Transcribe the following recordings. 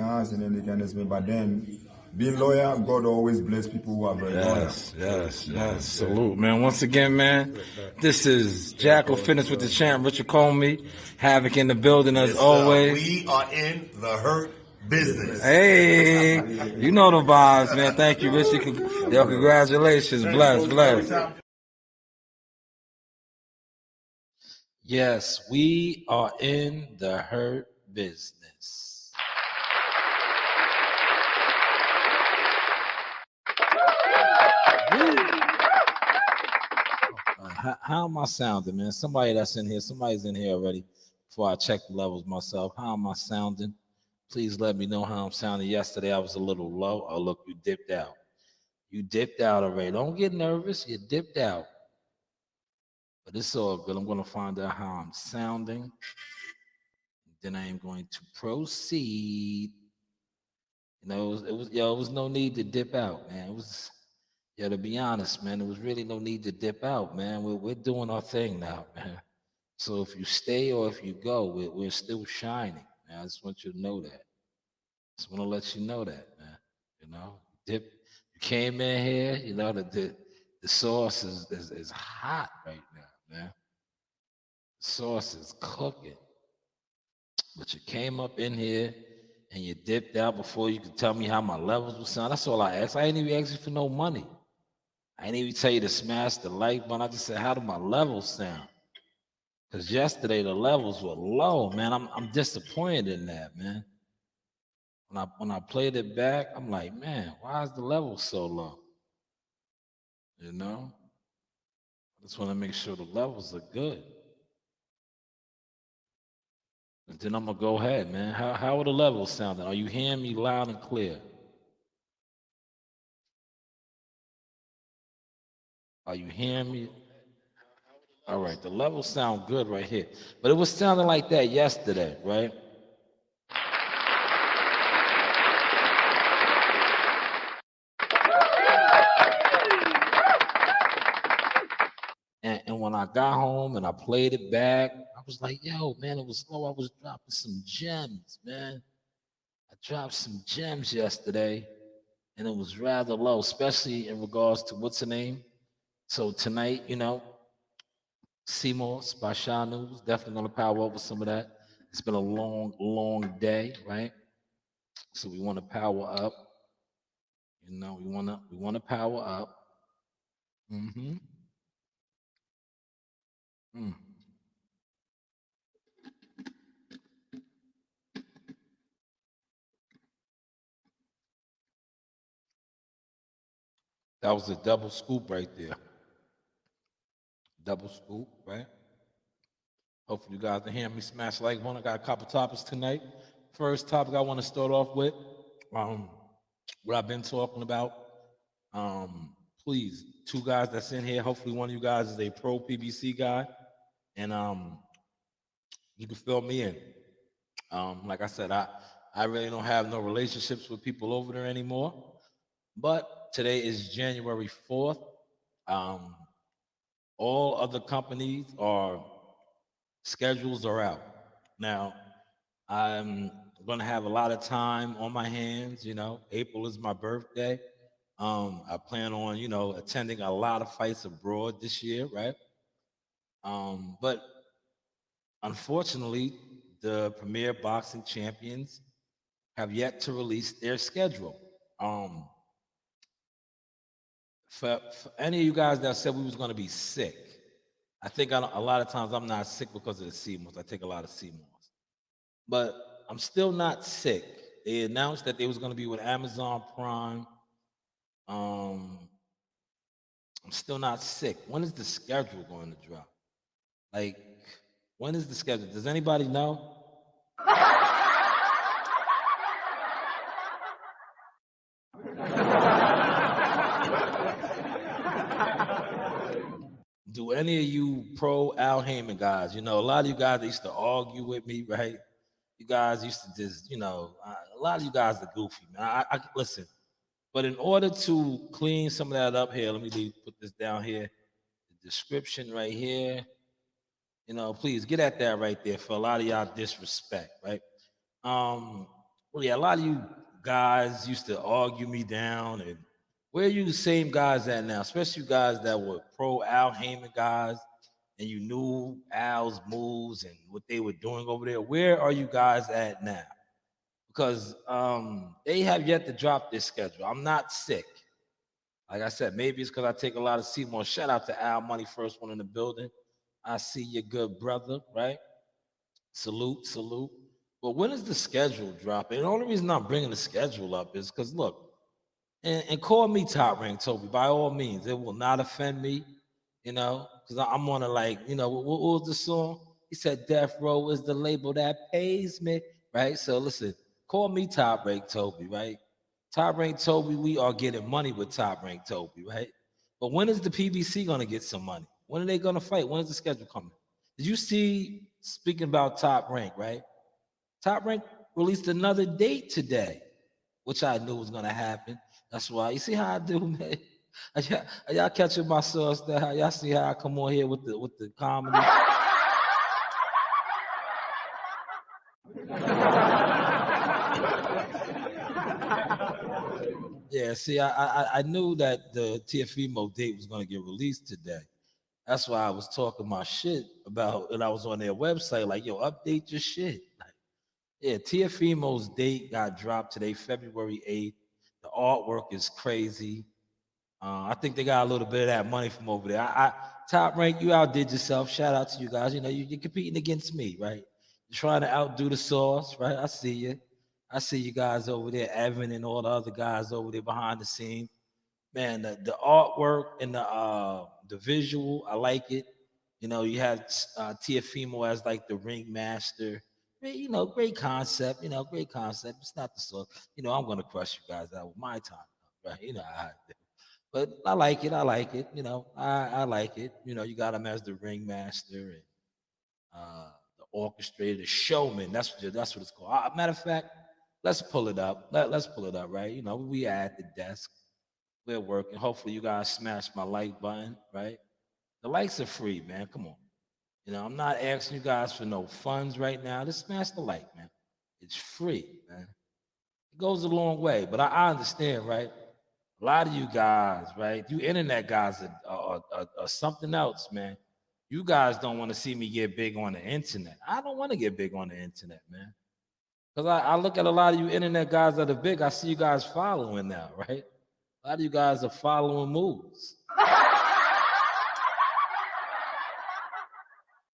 cars and then they can explain. But then being loyal, God always bless people who are very loyal. Yes. Salute, man. Once again, man, this is Jackal Fitness with the champ, Richard Comey. Havoc in the building as always. We are in the hurt business. Hey, you know the vibes, man. Thank you, Richard. Yo, congratulations. Bless. Yes, we are in the hurt business. How am I sounding, man? Somebody's in here already before I check the levels myself. How am I sounding? Please let me know how I'm sounding. Yesterday I was a little low. Oh, look, you dipped out. You dipped out already. Don't get nervous. You dipped out. But it's all good. I'm going to find out how I'm sounding. Then I am going to proceed. You know, it was no need to dip out, man. It was, to be honest, man, there was really no need to dip out, man. We're doing our thing now, man. So if you stay or if you go, we're still shining, man. I just want you to know that. Just want to let you know that, man. You know, you came in here, you know, the sauce is hot right now, man. The sauce is cooking. But you came up in here and you dipped out before you could tell me how my levels would sound. That's all I asked. I ain't even ask you for no money. I ain't even tell you to smash the like button. I just said, how do my levels sound? Because yesterday the levels were low, man. I'm disappointed in that, man. When I played it back, I'm like, man, why is the level so low? You know? I just want to make sure the levels are good. And then I'm gonna go ahead, man. How are the levels sounding? Are you hearing me loud and clear? Are you hearing me? All right, the levels sound good right here. But it was sounding like that yesterday, right? And when I got home and I played it back, I was like, yo, man, it was slow. I was dropping some gems, man. I dropped some gems yesterday, and it was rather low, especially in regards to what's the name. So tonight, you know, Seymour's by Shanewz, definitely gonna power over some of that. It's been a long day, right? So we want to power up. You know, we want to power up. Mm-hmm. Mm. That was a double scoop right there. Double scoop, right? Hopefully you guys can hear me smash like one. I got a couple topics tonight. First topic I want to start off with, what I've been talking about. Please, two guys that's in here. Hopefully one of you guys is a pro PBC guy, and you can fill me in. Like I said, I really don't have no relationships with people over there anymore. But today is January 4th. All other companies schedules are out. Now, I'm going to have a lot of time on my hands. You know, April is my birthday. I plan on, you know, attending a lot of fights abroad this year, right? But unfortunately, the Premier Boxing Champions have yet to release their schedule. For any of you guys that said we was going to be sick, I think a lot of times I'm not sick because of the CMOS. I take a lot of CMOS. But I'm still not sick. They announced that they was going to be with Amazon Prime. I'm still not sick. When is the schedule going to drop? Like, when is the schedule? Does anybody know? Do any of you pro Al Heyman guys, you know, a lot of you guys used to argue with me, right? You guys used to just, you know, a lot of you guys are goofy, man. I listen, but in order to clean some of that up here, let me put this down here, the description right here. You know, please get at that right there for a lot of y'all disrespect, right? Well, yeah, a lot of you guys used to argue me down, and where are you the same guys at now? Especially you guys that were pro Al Heyman guys, and you knew Al's moves and what they were doing over there. Where are you guys at now? Because they have yet to drop this schedule. I'm not sick. Like I said, maybe it's because I take a lot of Seymour. Shout out to Al Money, first one in the building. I see your good brother, right? Salute, salute. But when is the schedule dropping? The only reason I'm bringing the schedule up is because look, and call me top rank Toby by all means. It will not offend me, because I'm on to like, what was the song? He said, "Death Row is the label that pays me," right? So listen, call me top rank Toby, right? Top rank Toby, we are getting money with top rank Toby, right? But when is the PBC gonna get some money? When are they gonna fight? When is the schedule coming? Did you see? Speaking about top rank, right? Top Rank released another date today, which I knew was gonna happen. That's why you see how I do, man. Are y'all catching my sauce there? Y'all see how I come on here with the comedy? Yeah, see, I knew that the TFEMO date was gonna get released today. That's why I was talking my shit about, and I was on their website like, yo, update your shit. Like, yeah, TFEMO's date got dropped today, February 8th. The artwork is crazy. I think they got a little bit of that money from over there. Top Rank, you outdid yourself. Shout out to you guys. You're competing against me, right? You're trying to outdo the sauce, right? I see you. I see you guys over there, Evan and all the other guys over there behind the scenes. Man, the artwork and the visual, I like it. You have Tiafimo as like the ringmaster. Great concept. Great concept. It's not the sauce. I'm gonna crush you guys out with my time, right? How I do. But I like it. I like it. I like it. You got him as the ringmaster and the orchestrator, the showman. That's what it's called. Matter of fact, let's pull it up. Let's pull it up, right? We at the desk. We're working. Hopefully, you guys smash my like button, right? The likes are free, man. Come on. I'm not asking you guys for no funds right now. Just smash the like, man. It's free, man. It goes a long way. But I understand, right? A lot of you guys, right? You internet guys are something else, man. You guys don't want to see me get big on the internet. I don't want to get big on the internet, man. Because I look at a lot of you internet guys that are big. I see you guys following now, right? A lot of you guys are following moves.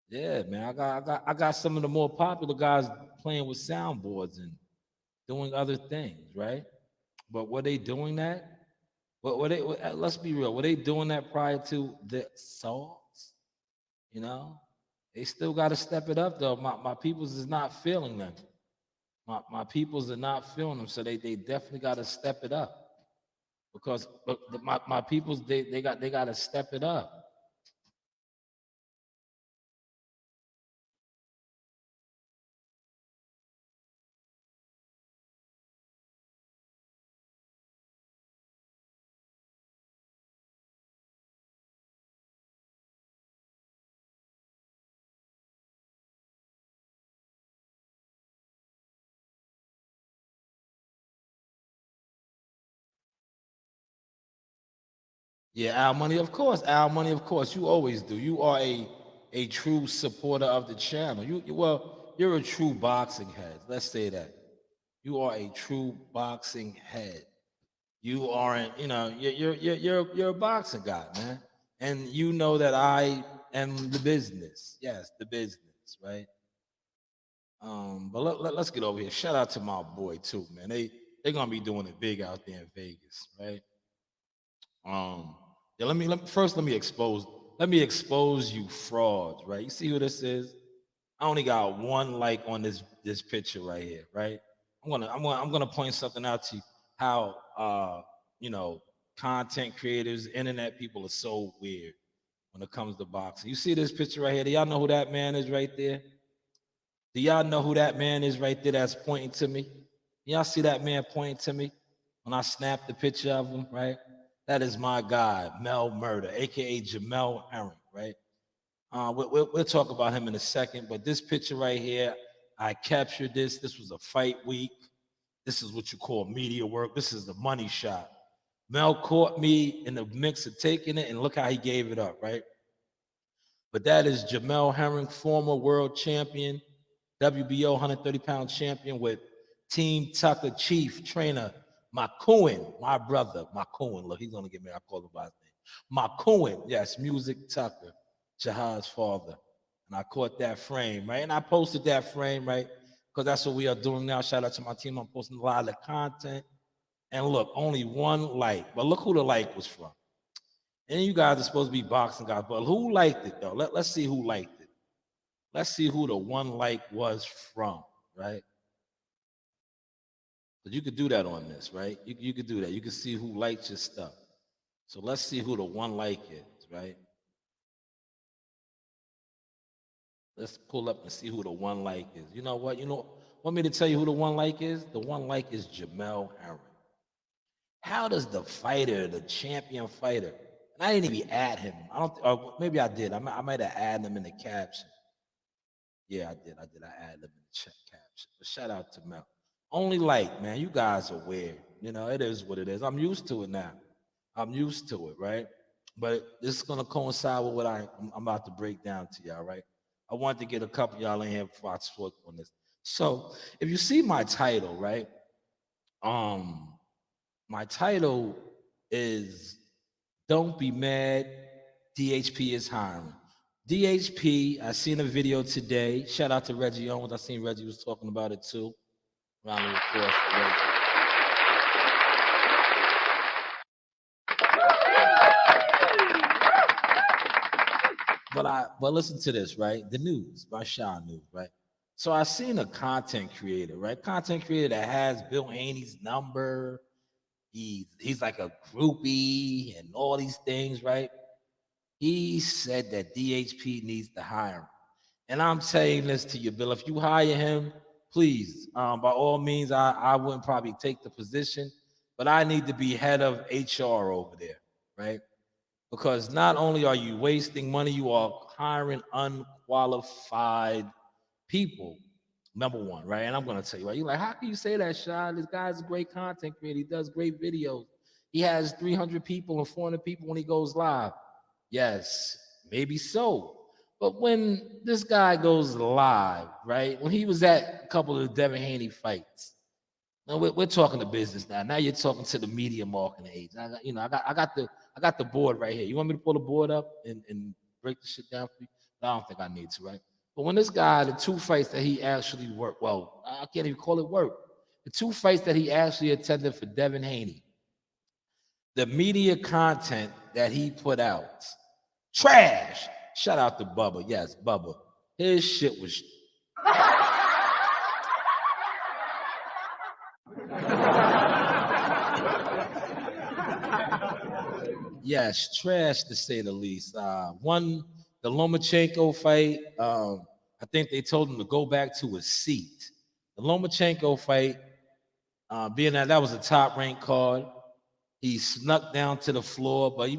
Yeah, man. I got some of the more popular guys playing with soundboards and doing other things, right? But were they doing that? Let's be real. Were they doing that prior to the sauce? You know, they still got to step it up though. My peoples is not feeling them. My peoples are not feeling them, so they definitely got to step it up because my peoples they got to step it up. Yeah, Al Money, of course. Al Money, of course. You always do. You are a true supporter of the channel. Well, you're a true boxing head. Let's say that. You are a true boxing head. You aren't, you're a boxing guy, man. And you know that I am the business. Yes, the business, right? But let's get over here. Shout out to my boy too, man. They're gonna be doing it big out there in Vegas, right? Um, yeah, let me expose you frauds, right? You see who this is? I only got one like on this picture right here, right? I'm gonna point something out to you how you know content creators, internet people are so weird when it comes to boxing. You see this picture right here? Do y'all know who that man is right there? Do y'all know who that man is right there that's pointing to me? Y'all see that man pointing to me when I snap the picture of him, right? That is my guy, Mel Murder, aka Jamel Herring, right? We'll talk about him in a second, but this picture right here, I captured this. This was a fight week. This is what you call media work. This is the money shot. Mel caught me in the mix of taking it, and look how he gave it up, right? But that is Jamel Herring, former world champion, WBO 130-pound champion with Team Tucker chief trainer McCowan, my brother, McCowan. Look, he's gonna get me. I call him by his name. McCowan, yes, Music Tucker, Jahad's father. And I caught that frame, right? And I posted that frame, right? Because that's what we are doing now. Shout out to my team. I'm posting a lot of content. And look, only one like, but look who the like was from. And you guys are supposed to be boxing guys, but who liked it though? Let's see who liked it. Let's see who the one like was from, right? But you could do that on this, right? You could do that. You can see who liked your stuff. So let's see who the one like is, right? Let's pull up and see who the one like is. You know what? Want me to tell you who the one like is? The one like is Jamel Herring. How does the fighter, the champion fighter, and I didn't even add him. I don't, or maybe I did. I might have added him in the caption. Yeah, I did. I added him in the caption. But shout out to Mel. Only like, man, you guys are weird. It is what it is. I'm used to it now. I'm used to it, right? But this is gonna coincide with what I'm about to break down to y'all, right? I wanted to get a couple of y'all in here before I talk on this. So if you see my title, right? My title is Don't Be Mad, DHP is Hiring. DHP, I seen a video today. Shout out to Reggie Owens. I seen Reggie was talking about it too. Round of applause for Reggie. But listen to this, right? The news by Shanewz, right? So I seen a content creator, right? Content creator that has Bill Haney's number. He's like a groupie and all these things, right? He said that DHP needs to hire him. And I'm saying this to you, Bill. If you hire him, please, by all means, I wouldn't probably take the position, but I need to be head of HR over there, right? Because not only are you wasting money, you are hiring unqualified people. Number one, right? And I'm gonna tell you, right? You're like, how can you say that, Sean? This guy's a great content creator. He does great videos. He has 300 people and 400 people when he goes live. Yes, maybe so. But when this guy goes live, right? When he was at a couple of the Devin Haney fights, now we're talking to business now. Now you're talking to the media marketing age. I got the board right here. You want me to pull the board up and break the shit down for you? I don't think I need to, right? But when this guy, the two fights that he actually worked, well, I can't even call it work. The two fights that he actually attended for Devin Haney, the media content that he put out, trash. Shout out to Bubba. Yes, Bubba. His shit was yes, trash to say the least. The Lomachenko fight, I think they told him to go back to his seat. The Lomachenko fight, being that was a top ranked card, he snuck down to the floor. But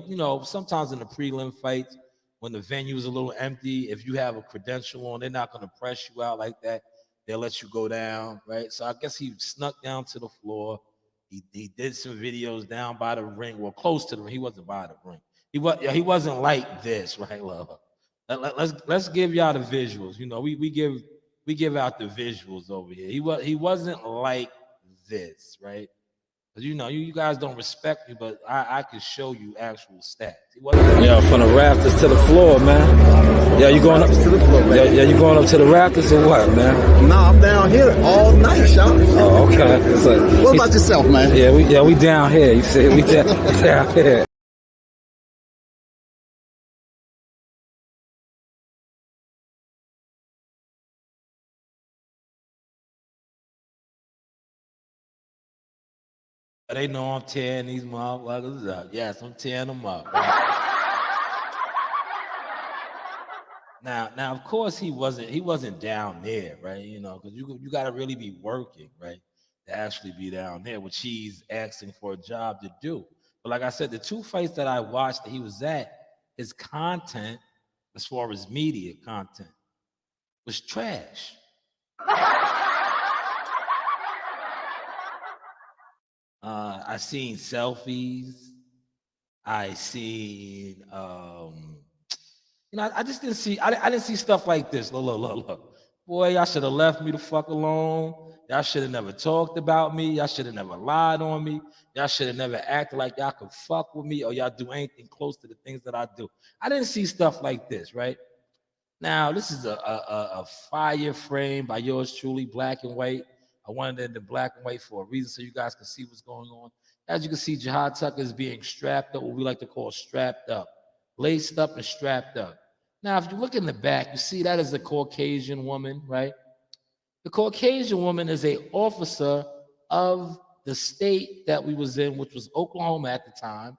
sometimes in the prelim fights, when the venue is a little empty, if you have a credential on, they're not going to press you out like that. They'll let you go down, right? So I guess he snuck down to the floor. He did some videos down by the ring, well, close to the ring. He wasn't by the ring. He wasn't like this, right, love? Let's give y'all the visuals. We give out the visuals over here. He wasn't like this, right? Because you guys don't respect me, but I can show you actual stats. Yeah, from the rafters to the floor, man. Yeah, you going up to the floor, man. Yeah, you going up to the rafters or what, man? Nah, I'm down here all night, Sean. Oh, okay. What about yourself, man? Yeah, we down here. You see, we down here. They know I'm tearing these motherfuckers up. Yes, I'm tearing them up. Right? Now, of course, he wasn't down there, right? Because you got to really be working, right, to actually be down there, which he's asking for a job to do. But like I said, the two fights that I watched that he was at, his content, as far as media content, was trash. I seen selfies. I seen, I just didn't see. I didn't see stuff like this. Look. Boy, y'all should have left me the fuck alone. Y'all should have never talked about me. Y'all should have never lied on me. Y'all should have never acted like y'all could fuck with me or y'all do anything close to the things that I do. I didn't see stuff like this, right? Now, this is a fire frame by yours truly, black and white. I wanted it in the black and white for a reason so you guys can see what's going on. As you can see, Jihad Tucker is being strapped up, what we like to call strapped up, laced up and strapped up. Now, if you look in the back, you see that is a Caucasian woman, right? The Caucasian woman is a officer of the state that we was in, which was Oklahoma at the time,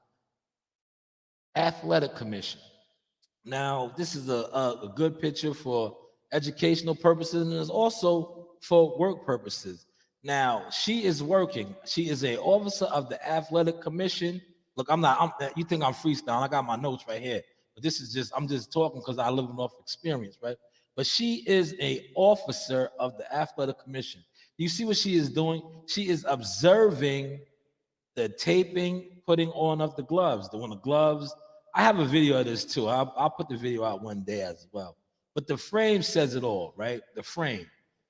Athletic Commission. Now, this is a good picture for educational purposes and it's also for work purposes. Now, she is working. She is an officer of the Athletic Commission. Look, you think I'm freestyling. I got my notes right here. But this is just, I'm just talking because I live off experience, right? But she is an officer of the Athletic Commission. You see what she is doing? She is observing the taping, putting on of the gloves. The gloves, I have a video of this too. I'll put the video out one day as well. But the frame says it all, right? The frame.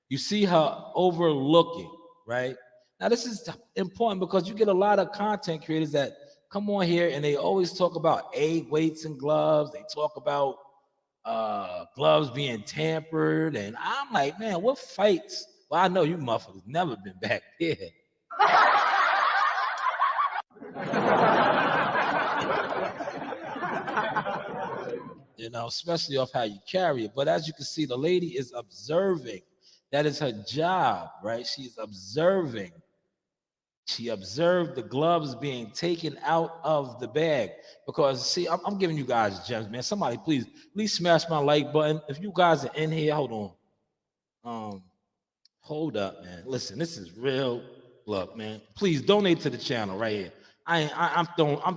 You see her overlooking, right? Now, this is important because you get a lot of content creators that come on here and they always talk about weights and gloves. They talk about gloves being tampered. And I'm like, man, what fights? Well, I know you motherfuckers never been back there. Especially off how you carry it. But as you can see, the lady is observing. That is her job, right? She's observing. She observed the gloves being taken out of the bag. Because, see, I'm giving you guys gems, man. Somebody, please smash my like button. If you guys are in here, hold on. Hold up, man. Listen, this is real. Look, man. Please donate to the channel right here. I'm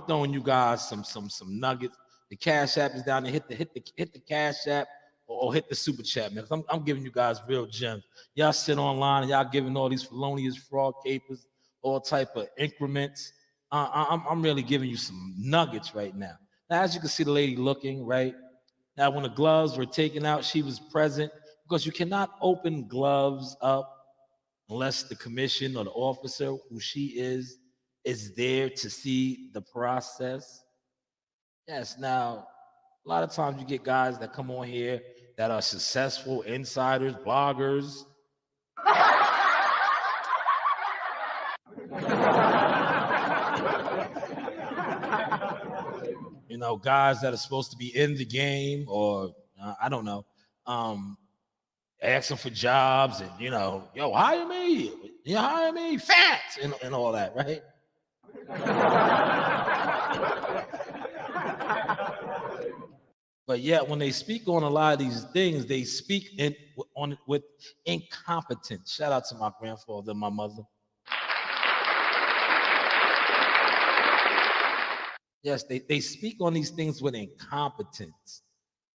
throwing you guys some nuggets. The Cash App is down there. Hit the Cash App or hit the Super Chat, man. I'm giving you guys real gems. Y'all sit online and y'all giving all these felonious fraud capers, all type of increments. I'm really giving you some nuggets right now. Now, as you can see, the lady looking right now. When the gloves were taken out, she was present because you cannot open gloves up unless the commission or the officer who she is there to see the process. Yes, now, a lot of times you get guys that come on here that are successful insiders, bloggers. Guys that are supposed to be in the game or, I don't know, asking for jobs and, yo, hire me. You hire me, fat, and all that, right? But yet, when they speak on a lot of these things, they speak with incompetence. Shout out to my grandfather and my mother. Yes, they speak on these things with incompetence.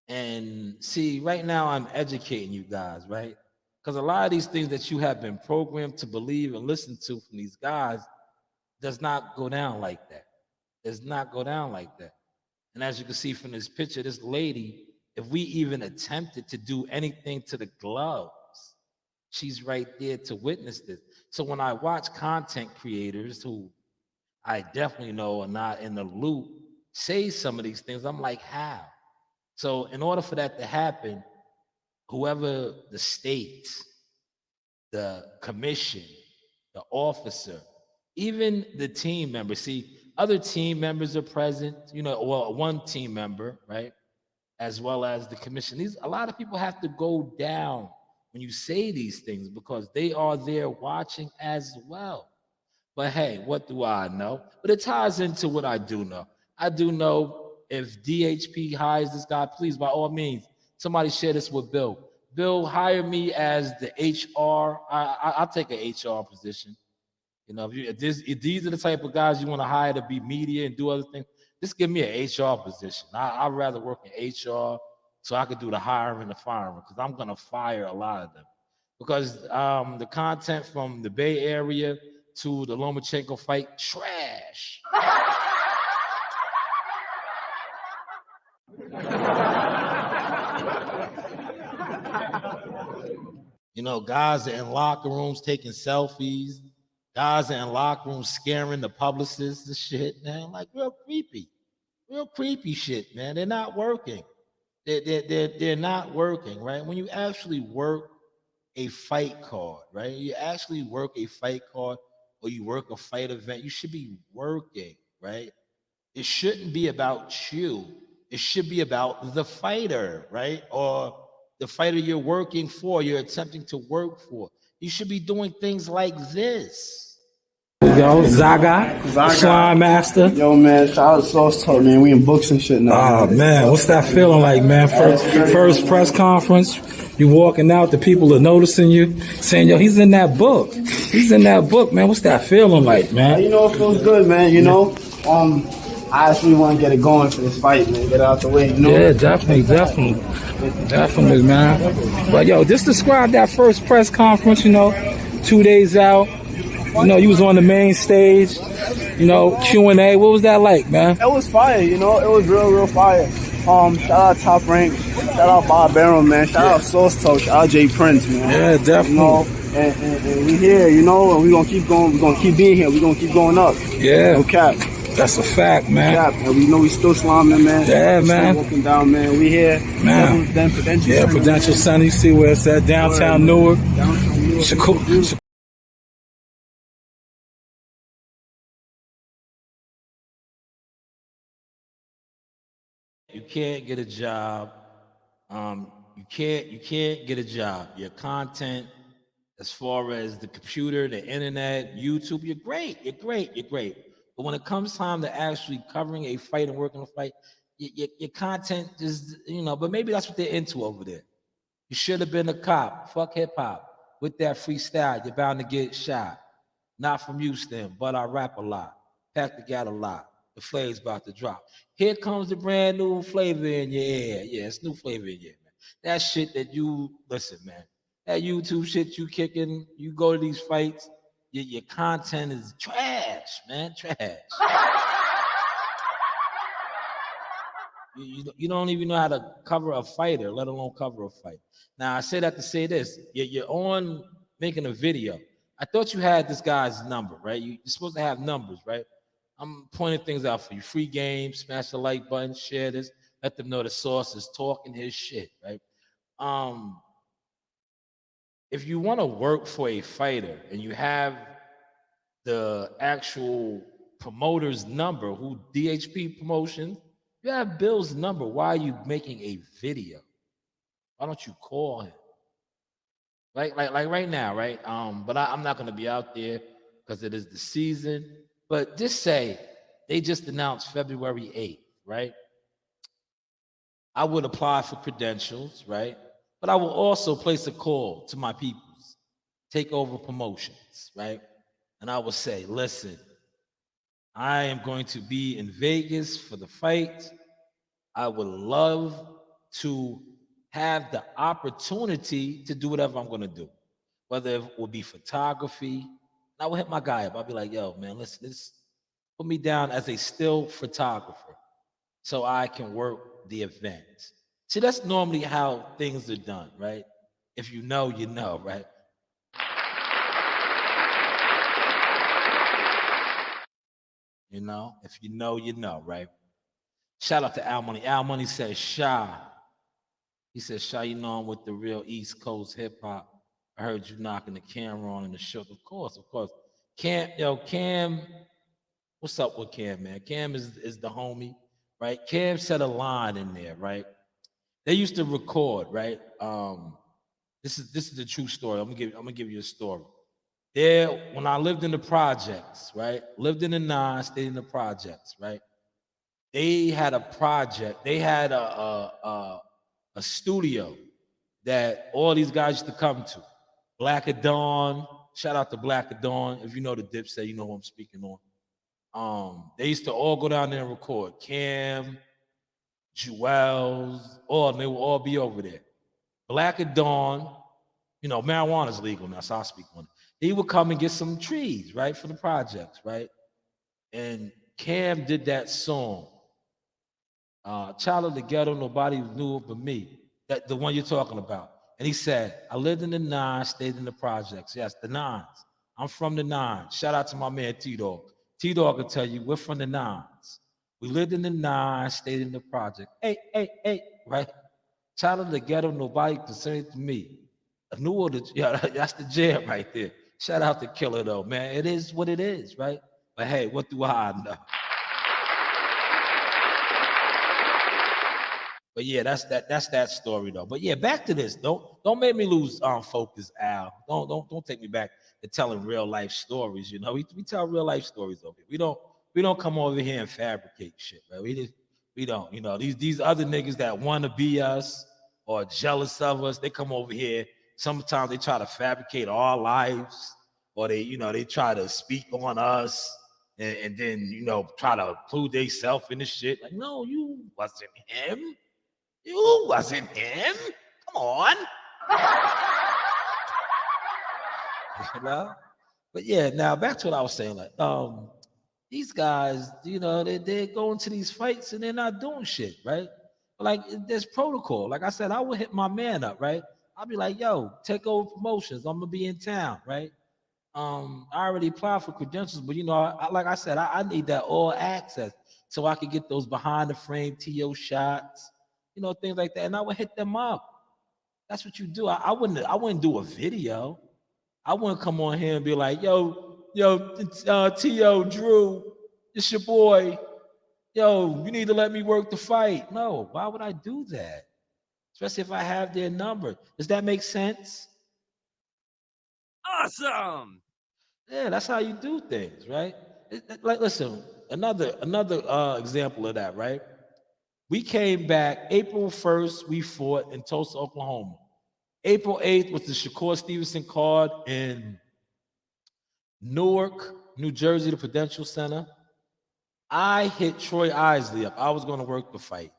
And see, right now I'm educating you guys, right? Because a lot of these things that you have been programmed to believe and listen to from these guys does not go down like that. Does not go down like that. And as you can see from this picture, this lady, if we even attempted to do anything to the gloves, she's right there to witness this. So when I watch content creators who I definitely know are not in the loop say some of these things, I'm like, how? So in order for that to happen, whoever the state, the commission, the officer, even the team member, see, other team members are present, one team member, right? As well as the commission. A lot of people have to go down when you say these things because they are there watching as well. But hey, what do I know? But it ties into what I do know. I do know if DHP hires this guy, please, by all means, somebody share this with Bill. Bill, hire me as the HR. I'll take an HR position. If these are the type of guys you want to hire to be media and do other things, just give me an HR position. I'd rather work in HR so I could do the hiring and the firing because I'm going to fire a lot of them. Because the content from the Bay Area, to the Lomachenko fight, trash. You know, guys are in locker rooms taking selfies. Guys are in locker rooms scaring the publicists and shit, man. Like real creepy shit, man. They're not working. They're not working, right? When you actually work a fight card, right? You actually work a fight card or you work a fight event, you should be working, right? It shouldn't be about you. It should be about the fighter, right? Or the fighter you're working for, you're attempting to work for. You should be doing things like this. Yo, Zaga, Slime Master. Yo, man, shout out to Sauce Talk, man. We in books and shit now. Oh, man, what's that feeling like, man? First press conference, you walking out, the people are noticing you, saying, yo, he's in that book. He's in that book, man. What's that feeling like, man? You know, it feels good, man. You know, I actually want to get it going for this fight, man. Get it out the way, you know? Yeah, definitely, man. But, yo, just describe that first press conference, you know, 2 days out. You know, you was on the main stage, you know, Q&A. What was that like, man? It was fire, you know. It was real fire. Shout out Top Rank. Shout out Bob Barrow, man. Shout out Sauce Talk. Shout out Jay Prince, man. Yeah, definitely. You know, and we here, you know, and we gonna keep going. We're gonna keep being here. We're gonna keep going up. Yeah. No cap. That's a fact, man. No cap. And we know we still slamming, man. Yeah, man. Still walking down, man. We here. Man. Then Prudential. Yeah, Prudential Center. You see where it's at, downtown Newark. Shakur. You can't get a job. You can't get a job. Your content, as far as the computer, the internet, YouTube, you're great. But when it comes time to actually covering a fight and working a fight, your content is, you know, but maybe that's what they're into over there. You should have been a cop. Fuck hip hop. With that freestyle, you're bound to get shot. Not from Houston, but I rap a lot. Pack the gat a lot. The flavor's about to drop. Here comes the brand new flavor in your ear. Yeah, it's new flavor in your ear, man. That shit that you, listen, man. That YouTube shit you kicking, you go to these fights, your content is trash, man, trash. You don't even know how to cover a fighter, let alone cover a fight. Now, I say that to say this. You're on making a video. I thought you had this guy's number, right? You're supposed to have numbers, right? I'm pointing things out for you. Free game, smash the like button, share this, let them know the source is talking his shit, right? If you want to work for a fighter and you have the actual promoter's number, who DHP Promotions, you have Bill's number. Why are you making a video? Why don't you call him? Like right now, right? But I'm not gonna be out there because it is the season. But just say they just announced February 8th, right? I would apply for credentials, right? But I will also place a call to my peoples, take over promotions, right? And I will say, listen, I am going to be in Vegas for the fight. I would love to have the opportunity to do whatever I'm going to do, whether it will be photography. I will hit my guy up. I'll be like, yo, man, let's put me down as a still photographer so I can work the event. See, that's normally how things are done, right? If you know, you know, right? You know, if you know, you know, right? Shout out to Al Money. Al Money says, Sha. He says, Sha, you know I'm with the real East Coast hip hop. I heard you knocking the camera on in the show. Of course. Cam, what's up with Cam, man? Cam is the homie, right? Cam set a line in there, right? They used to record, right? This is a true story. I'm gonna give you a story. There, when I lived in the projects, right? Lived in the 9, stayed in the projects, right? They had a project. They had a studio that all these guys used to come to. Black at Dawn. Shout out to Black at Dawn. If you know the Dipset, you know who I'm speaking on. They used to all go down there and record. Cam, Jewels, they will all be over there. Black at Dawn, you know, marijuana is legal now, so I'll speak on it. he would come and get some trees, right, for the projects, right? And Cam did that song, Child of the Ghetto, Nobody Knew It But Me, that the one you're talking about. And he said, I lived in the 9, stayed in the projects. Yes, the 9s. I'm from the 9. Shout out to my man T-Dog. T-Dog can tell you, we're from the 9s. We lived in the 9, stayed in the project. Hey, right? Child of the Ghetto, Nobody Concerned to Me. I knew what that's the jam right there. Shout out to Killer though, man. It is what it is, right? But hey, what do I know? But yeah, that's that story though. But yeah, back to this. Don't make me lose focus, Al. Don't take me back to telling real life stories. You know, we tell real life stories over here. We don't come over here and fabricate shit, right? We don't. You know, these other niggas that want to be us or jealous of us, they come over here. Sometimes they try to fabricate our lives, or they try to speak on us and then try to include themselves in the shit. Like, no, you wasn't him. You wasn't him. Come on. But yeah, now back to what I was saying. Like, these guys, they're going to these fights and they're not doing shit, right? Like, there's protocol. Like I said, I would hit my man up, right? I'll be like, yo, take over promotions. I'm gonna be in town, right? I already applied for credentials, but like I said, I need that all access so I could get those behind the frame TO shots, things like that. And I would hit them up. That's what you do. I wouldn't do a video. I wouldn't come on here and be like, yo, TO Drew, it's your boy. Yo, you need to let me work the fight. No, why would I do that? Especially if I have their number. Does that make sense? Awesome. Yeah, that's how you do things, right? Like, listen, another example of that, right? We came back April 1st, we fought in Tulsa, Oklahoma. April 8th was the Shakur Stevenson card in Newark, New Jersey, the Prudential Center. I hit Troy Isley up. I was going to work the fight.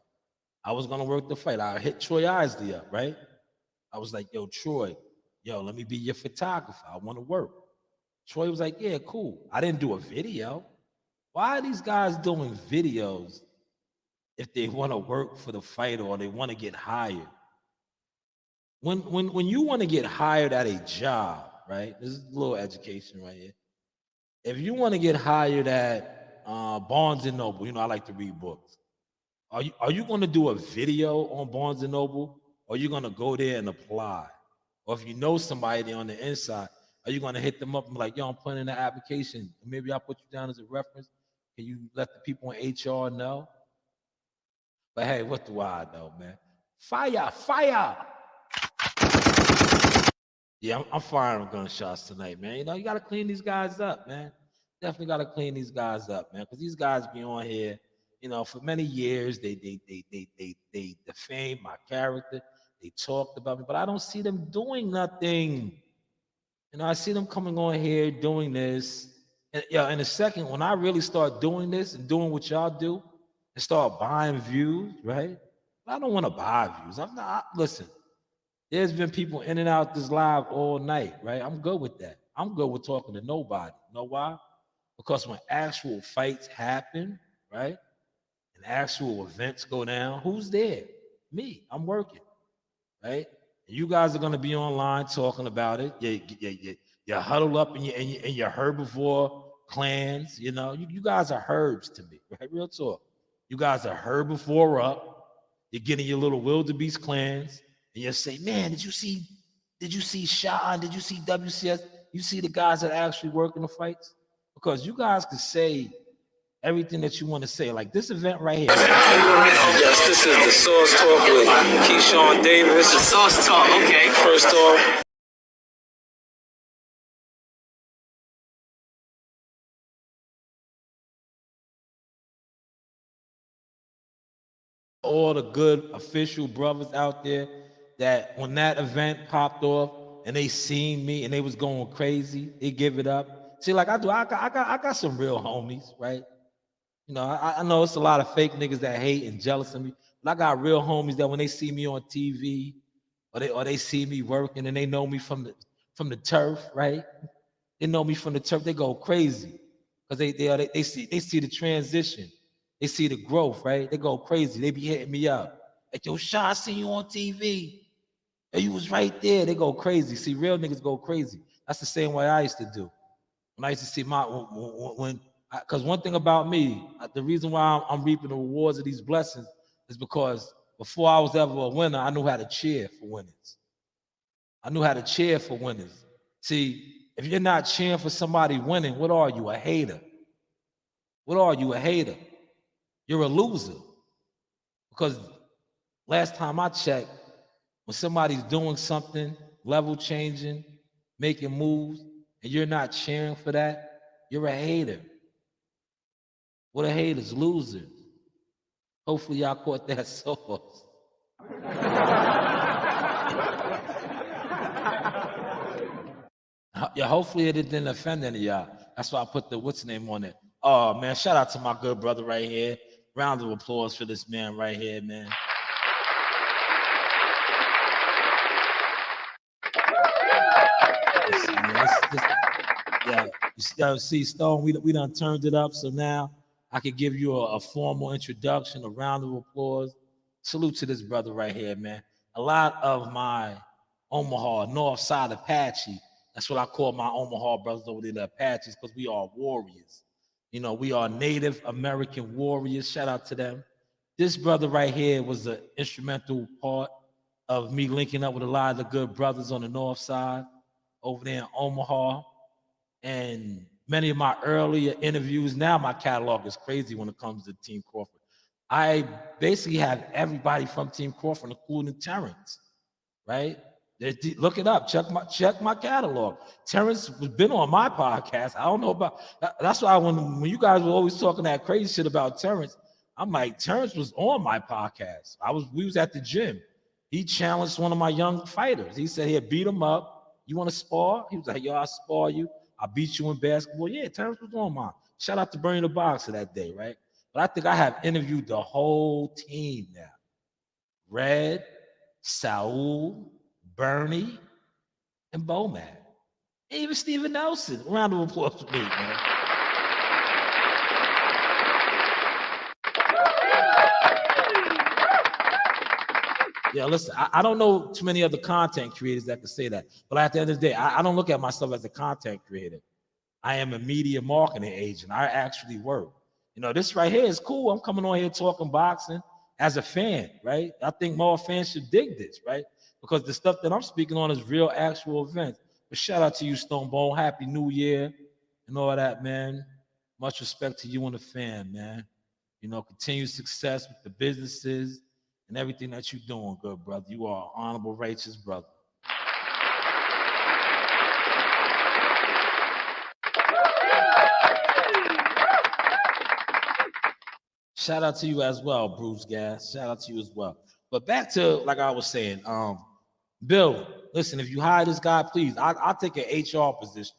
I hit Troy Isley up, right? I was like, yo, Troy, let me be your photographer. I want to work. Troy was like, yeah, cool. I didn't do a video. Why are these guys doing videos if they want to work for the fight or they want to get hired? When you want to get hired at a job, right? This is a little education right here. If you want to get hired at Barnes & Noble, I like to read books. Are you going to do a video on Barnes & Noble, or are you going to go there and apply? Or if you know somebody on the inside, are you going to hit them up and be like, yo, I'm putting in an application. Maybe I'll put you down as a reference. Can you let the people in HR know? But hey, what do I know, man? Fire! Yeah, I'm firing gunshots tonight, man. You got to clean these guys up, man. Definitely got to clean these guys up, man, because these guys be on here, for many years. They defamed my character. They talked about me, but I don't see them doing nothing. I see them coming on here doing this. And in a second, when I really start doing this and doing what y'all do and start buying views, right? I don't want to buy views. Listen, there's been people in and out this live all night, right? I'm good with that. I'm good with talking to nobody. You know why? Because when actual fights happen, right? And actual events go down, who's there? Me. I'm working, right? And you guys are going to be online talking about it. You huddle up in your herbivore clans. You guys are herbs to me, right? Real talk. You guys are herbivore up. You're getting your little wildebeest clans, and you say, man, did you see Sean? Did you see WCS? You see the guys that actually work in the fights? Because you guys can say everything that you want to say. Like this event right here. Yes, this is the Source Talk with Keyshawn Davis. The Source Talk, okay. First off, all the good official brothers out there that when that event popped off and they seen me and they was going crazy, they give it up. See, like I do, I got some real homies, right? I know it's a lot of fake niggas that hate and jealous of me, but I got real homies that when they see me on TV or they see me working and they know me from the turf, right? They know me from the turf. They go crazy because they see the transition. They see the growth, right? They go crazy. They be hitting me up. Like, yo, Sean, I seen you on TV. Yo, you was right there. They go crazy. See, real niggas go crazy. That's the same way I used to do. When I used to see because one thing about me, the reason why I'm reaping the rewards of these blessings is because before I was ever a winner, I knew how to cheer for winners. I knew how to cheer for winners. See, if you're not cheering for somebody winning, what are you, a hater? What are you, a hater? You're a loser. Because last time I checked, when somebody's doing something, level changing, making moves, and you're not cheering for that, you're a hater. What are haters? Losers. Hopefully y'all caught that sauce. Yeah, hopefully it didn't offend any of y'all. That's why I put the what's name on it. Oh man, shout out to my good brother right here. Round of applause for this man right here, man. Listen, man, yeah, see, Stone, we done turned it up, so now I could give you a formal introduction, a round of applause. Salute to this brother right here, man. A lot of my Omaha North Side Apache, that's what I call my Omaha brothers over there, the Apaches, because we are warriors. You know, we are Native American warriors. Shout out to them. This brother right here was an instrumental part of me linking up with a lot of the good brothers on the North Side over there in Omaha. And many of my earlier interviews, now my catalog is crazy when it comes to Team Crawford. I basically have everybody from Team Crawford, including Terrence, right? Look it up. Check my catalog. Terrence has been on my podcast. I don't know about. That's why when you guys were always talking that crazy shit about Terrence, I'm like, Terrence was on my podcast. We was at the gym. He challenged one of my young fighters. He said he'd beat him up. You want to spar? He was like, yo, I'll spar you. I'll beat you in basketball. Yeah, Terrence was on mine. Shout out to Bernie the Boxer that day, right? But I think I have interviewed the whole team now. Red, Saul, Bernie, and Bomac. And even Steven Nelson. Round of applause for me, man. Yeah, listen, I don't know too many other content creators that can say that. But at the end of the day, I don't look at myself as a content creator. I am a media marketing agent. I actually work. You know, this right here is cool. I'm coming on here talking boxing as a fan, right? I think more fans should dig this, right? Because the stuff that I'm speaking on is real, actual events. But shout out to you, Stonebone. Happy New Year and all that, man. Much respect to you and the fan, man. You know, continued success with the businesses and everything that you're doing, good brother. You are an honorable, righteous brother. Shout out to you as well, Bruce Gas. Shout out to you as well. But back to, like I was saying, Bill, listen, if you hire this guy, please, I'll take an HR position.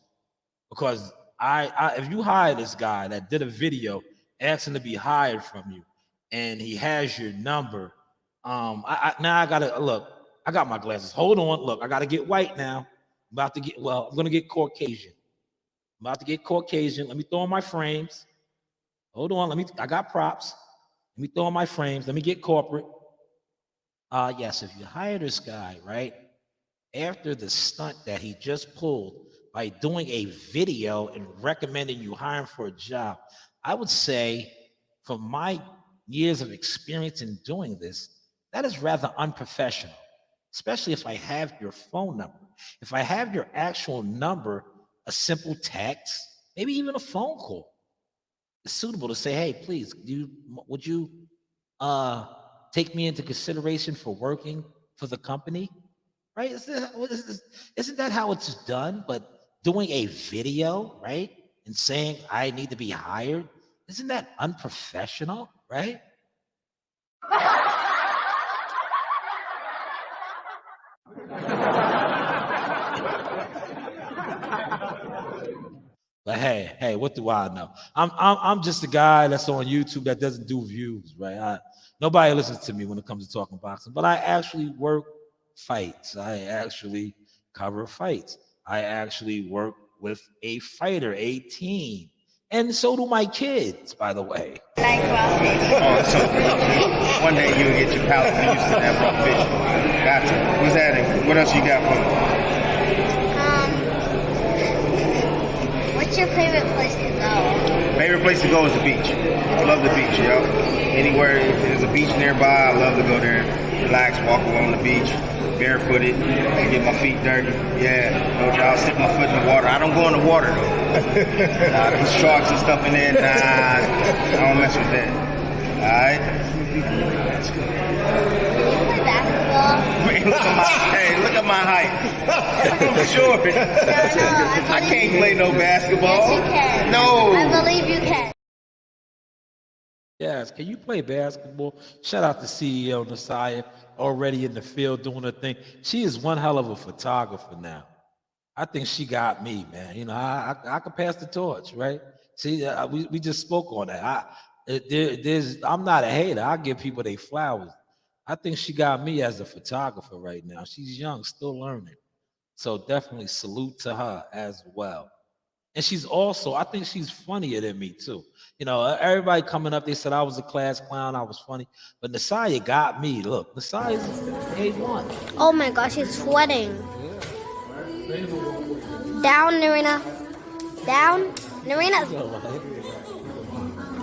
Because if you hire this guy that did a video asking to be hired from you, and he has your number, now I gotta look. I got my glasses. Hold on, look. I gotta get white now. I'm gonna get Caucasian. I'm about to get Caucasian. Let me throw on my frames. Hold on. I got props. Let me throw on my frames. Let me get corporate. Yes, if you hire this guy, right, after the stunt that he just pulled by doing a video and recommending you hire him for a job, I would say, from my years of experience in doing this, that is rather unprofessional, especially if I have your phone number. If I have your actual number, a simple text, maybe even a phone call, it's suitable to say, hey, please, would you take me into consideration for working for the company? Right? Isn't that how it's done? But doing a video, right, and saying I need to be hired, isn't that unprofessional, right? But hey, what do I know? I'm just a guy that's on YouTube that doesn't do views, right? Nobody listens to me when it comes to talking boxing, but I actually work fights. I actually cover fights. I actually work with a fighter, a team. And so do my kids, by the way. Like raw fish. Oh, so one day you'll get your palate used to that raw fish. Gotcha. What's that? What else you got for me? What's your favorite place to go? Favorite place to go is the beach. I love the beach, yo. Anywhere if there's a beach nearby, I love to go there, relax, walk along the beach, barefooted, and get my feet dirty. Yeah, no doubt. I'll stick my foot in the water. I don't go in the water though. There's sharks and stuff in there. Nah, I don't mess with that. All right. Do you play basketball? Look at my height. I'm short. No, I can't play no basketball. Yes, you can. No. I believe you can. Yes, can you play basketball? Shout out to CEO Nasaya, already in the field doing her thing. She is one hell of a photographer now. I think she got me, man. You know, I could pass the torch, right? See, we just spoke on that. I'm not a hater. I give people their flowers. I think she got me as a photographer right now. She's young, still learning. So definitely salute to her as well. And she's also, I think she's funnier than me too. You know, everybody coming up, they said I was a class clown, I was funny. But Nasaya got me. Look, Nasaya's A1. Oh my gosh, he's sweating. Down, Narina. Down. Narina.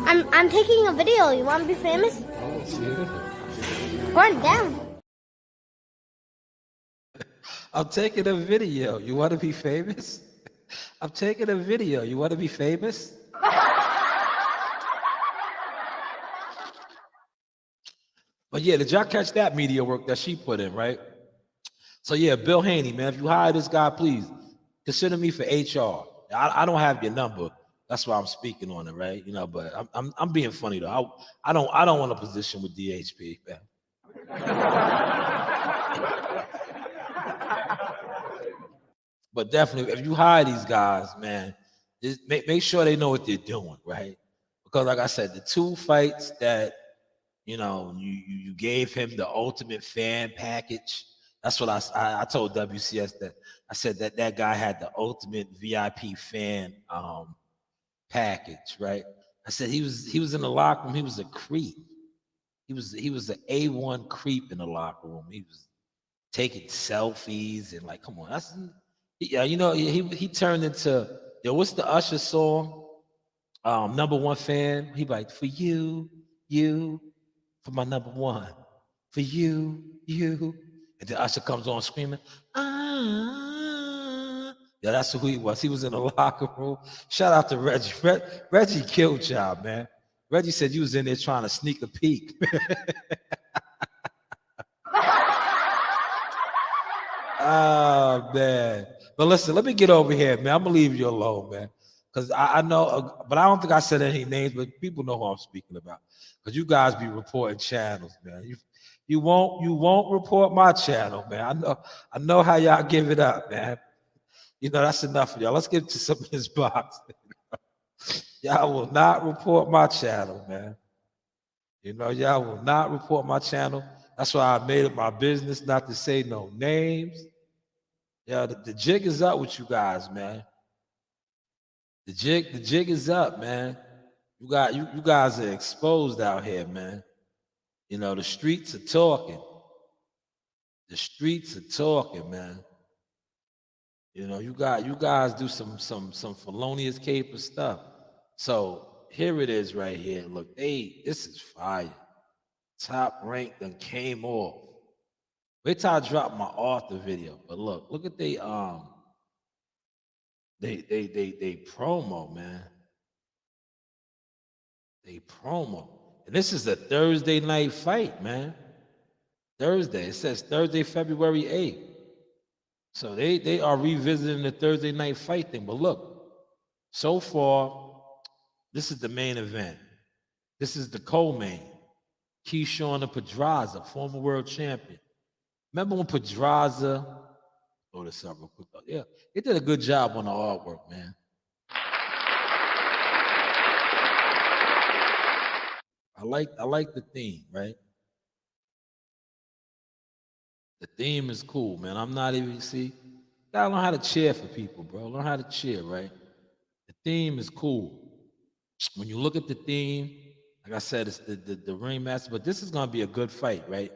I'm taking a video. You want to be famous? Run down. I'm taking a video. You want to be famous? I'm taking a video. You want to be famous? But yeah, did y'all catch that media work that she put in, right? So yeah, Bill Haney, man, if you hire this guy, please consider me for HR. I don't have your number. That's why I'm speaking on it, right? You know, but I'm being funny though. I don't want a position with DHP, man. But definitely, if you hire these guys, man, just make sure they know what they're doing, right? Because like I said, the two fights that, you know, you gave him the ultimate fan package. That's what I told WCS that. I said that guy had the ultimate VIP fan package, right? I said he was in the locker room. He was a creep. He was an A1 creep in the locker room. He was taking selfies and like, come on, that's yeah. You know, he turned into what's the Usher song? Number one fan. He like for you, for my number one, for you. And then Usher comes on screaming, ah. Yeah, that's who he was. He was in the locker room. Shout out to Reggie. Reggie killed y'all, man. Reggie said you was in there trying to sneak a peek. Oh, man. But listen, let me get over here, man. I'm going to leave you alone, man. Because I know, but I don't think I said any names, but people know who I'm speaking about. Because you guys be reporting channels, man. You won't report my channel, man. I know how y'all give it up, man. You know, that's enough of y'all. Let's get to some of this box. Y'all will not report my channel, man. You know, y'all will not report my channel. That's why I made it my business not to say no names. Yeah, the jig is up with you guys, man. The jig is up, man. You guys are exposed out here, man. You know, the streets are talking. The streets are talking, man. You know, you guys do some felonious caper stuff. So here it is right here. Look, this is fire. Top rank done came off. Wait till I drop my author video. But look at they promo, man. They promo. And this is a Thursday night fight, man. Thursday. It says Thursday, February 8th. So they are revisiting the Thursday night fight thing. But look, so far, this is the main event. This is the co-main. Keyshawn and Pedraza, former world champion. Remember when Pedraza, throw this up real quick. Yeah, they did a good job on the artwork, man. I like the theme, right? The theme is cool, man. I'm not even, see, gotta learn how to cheer for people, bro. Learn how to cheer, right? The theme is cool. When you look at the theme, like I said, it's the ringmaster, but this is gonna be a good fight, right?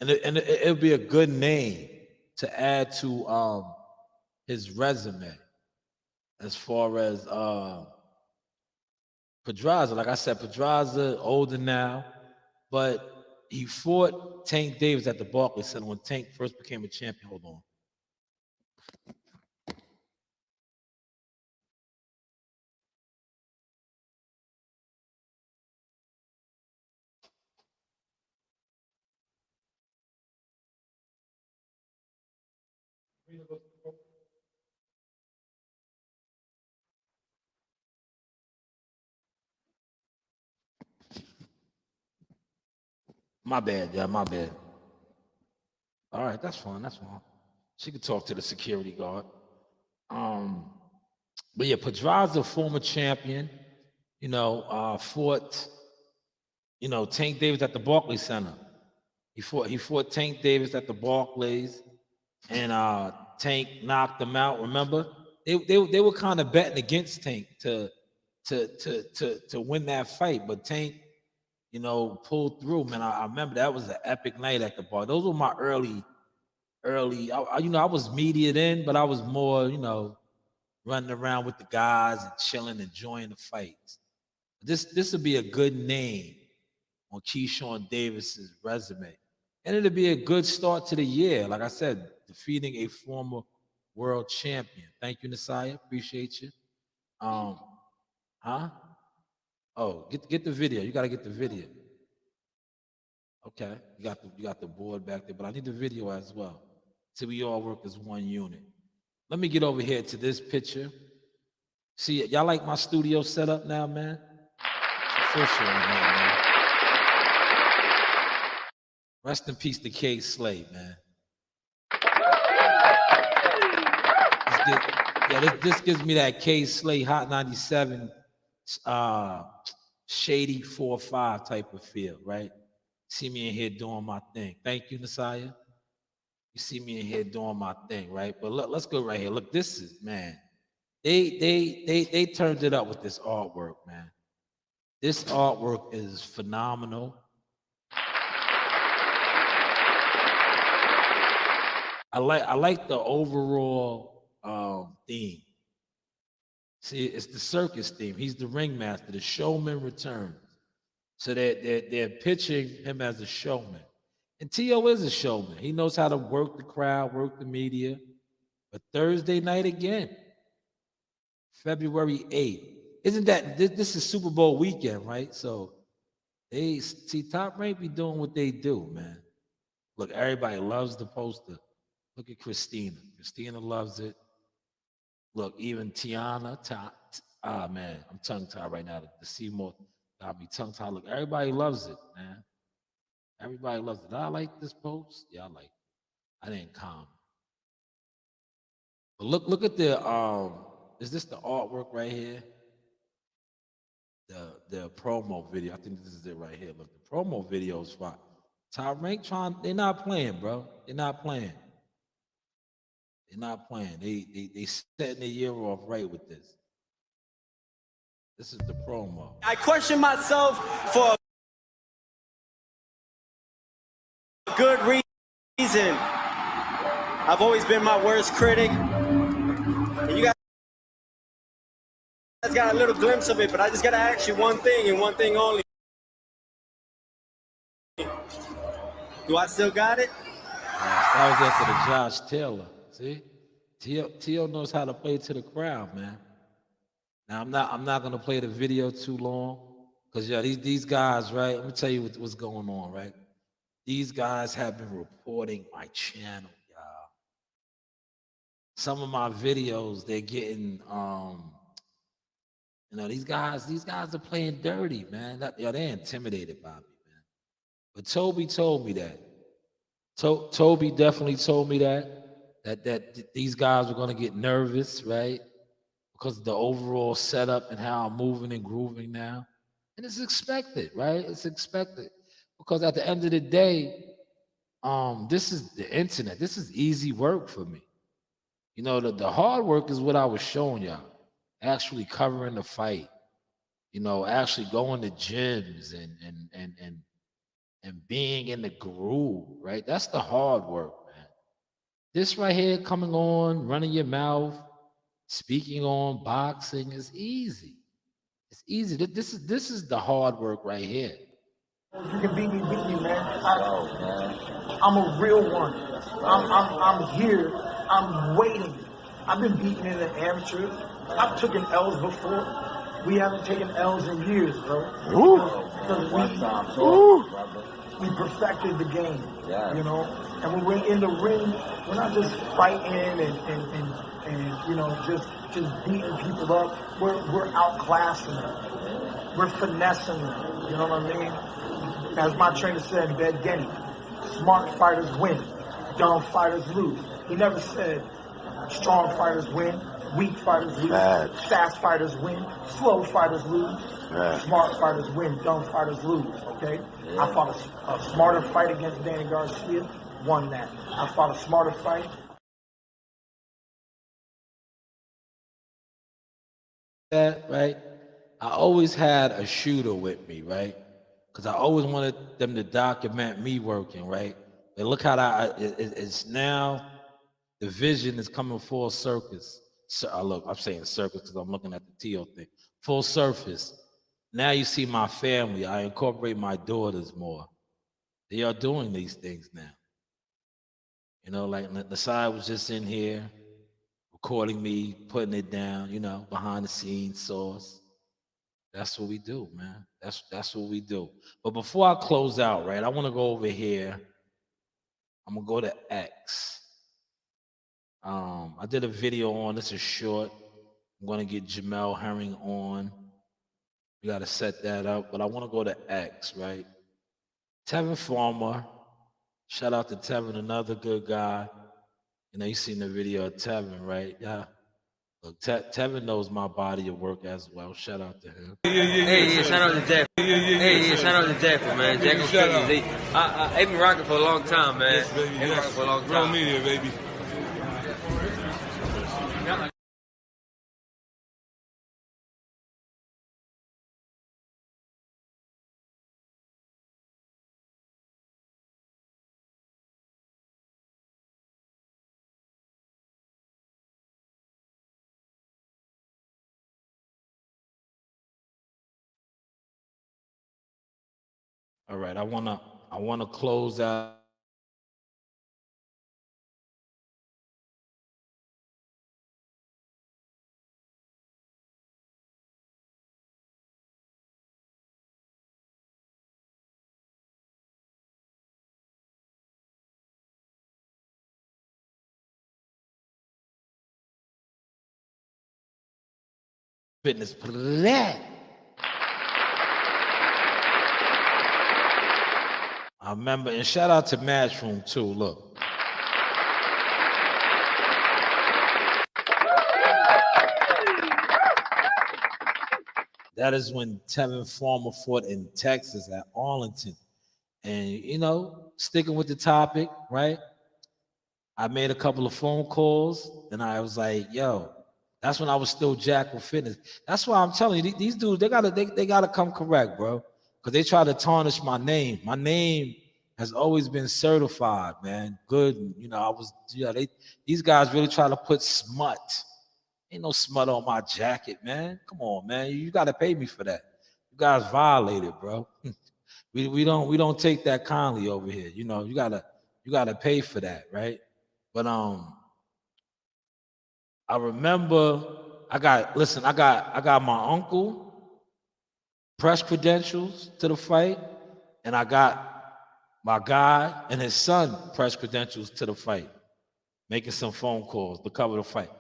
And it'll be a good name to add to his resume as far as Pedraza. Like I said, Pedraza older now, but he fought Tank Davis at the Barclays Center when Tank first became a champion. Hold on. My bad, yeah, my bad. All right, that's fine. That's fine. She could talk to the security guard. But yeah, Pedraza, former champion, fought, Tank Davis at the Barclays Center. He fought Tank Davis at the Barclays, and Tank knocked him out. Remember, they were kind of betting against Tank to win that fight, but Tank, pulled through. Man, I remember that was an epic night at the bar. Those were my early. I was media then, but I was more, running around with the guys and chilling, enjoying the fights. This would be a good name on Keyshawn Davis's resume. And it'll be a good start to the year. Like I said, defeating a former world champion. Thank you, Nasaya. Appreciate you. Huh? Oh, get the video. You gotta get the video. Okay. You got the board back there, but I need the video as well. So we all work as one unit. Let me get over here to this picture. See, y'all like my studio setup now, man? It's official in here, man. Rest in peace to K Slay, man. This gives me that K Slay Hot 97 shady 4-5 type of feel, right? See me in here doing my thing. Thank you, Nasaya. You see me in here doing my thing, right? But look, let's go right here. Look, this is, man. They turned it up with this artwork, man. This artwork is phenomenal. I like the overall theme. See, it's the circus theme. He's the ringmaster. The showman returns. So they're pitching him as a showman. And T.O. is a showman. He knows how to work the crowd, work the media. But Thursday night again, February 8th. Isn't that, this is Super Bowl weekend, right? So they see Top Rank be doing what they do, man. Look, everybody loves the poster. Look at Christina. Christina loves it. Look, even Tiana, man, I'm tongue-tied right now. The Seymour got me tongue-tied. Look, everybody loves it, man. Everybody loves it. I like this post. Yeah, I like it. I didn't comment. But look at the, is this the artwork right here? The promo video. I think this is it right here. Look, the promo video is fine. Top Rank they're not playing, bro. They're not playing. They're not playing. They setting the year off right with this. This is the promo. I question myself for a good reason. I've always been my worst critic. And you guys got a little glimpse of it, but I just gotta ask you one thing and one thing only. Do I still got it? That was after the Josh Taylor. See? T.O. knows how to play to the crowd, man. Now I'm not gonna play the video too long. Because these guys, right? Let me tell you what's going on, right? These guys have been reporting my channel, y'all. Some of my videos, they're getting these guys are playing dirty, man. They're intimidated by me, man. But Toby told me that. Toby definitely told me that these guys were going to get nervous, right? Because of the overall setup and how I'm moving and grooving now. And it's expected, right? It's expected. Because at the end of the day, this is the internet. This is easy work for me. You know, the hard work is what I was showing y'all. Actually covering the fight. You know, actually going to gyms and being in the groove, right? That's the hard work, man. This right here, coming on, running your mouth, speaking on boxing is easy. It's easy. This is the hard work right here. You can beat me, man. I'm a real one. I'm here. I'm waiting. I've been beaten in the amateur. I've taken L's before. We haven't taken L's in years, bro. Because we perfected the game, you know. And when we're in the ring, we're not just fighting and you know, just beating people up. We're outclassing them. We're finessing them. You know what I mean? As my trainer said, Bed Genny, smart fighters win, dumb fighters lose. He never said strong fighters win, weak fighters lose, fast fighters win, slow fighters lose, smart fighters win, dumb fighters lose, okay? I fought a smarter fight against Danny Garcia, won that. I fought a smarter fight. That, right? I always had a shooter with me, right? Because I always wanted them to document me working, right? And look how it's now, the vision is coming full circus. So, look, I'm saying circus because I'm looking at the teal thing. Full surface. Now you see my family. I incorporate my daughters more. They are doing these things now. You know, like Nasai was just in here recording me, putting it down, you know, behind the scenes source. That's what we do, man. That's what we do. But before I close out, right, I want to go over here. I'm gonna go to X. I did a video on this is short. I'm gonna get Jamel Herring on. We gotta set that up, but I want to go to X, right? Tevin Farmer. Shout out to Tevin, another good guy. You know, you seen the video of Tevin, right? Yeah. Look, Tevin knows my body of work as well. Shout out to him. Yeah, shout out to Jack. Shout out to Jack, man. Jack was cookies. They've been rocking for a long time, man. Yes, baby. They've been rocking for a long time. Real media, baby. All right, I wanna close out. Fitness play. I remember, and shout out to Matchroom too. Look. That is when Tevin Farmer fought in Texas at Arlington. And, you know, sticking with the topic, right? I made a couple of phone calls and I was like, yo, that's when I was still Jack with Fitness. That's why I'm telling you, these dudes, they gotta come correct, bro. Because they try to tarnish my name. My name has always been certified, man. Good. You know, these guys really try to put smut. Ain't no smut on my jacket, man. Come on, man. You gotta pay me for that. You guys violated, bro. we don't take that kindly over here. You know, you gotta pay for that, right? But I remember I got my uncle press credentials to the fight, and I got my guy and his son press credentials to the fight, making some phone calls to cover the fight.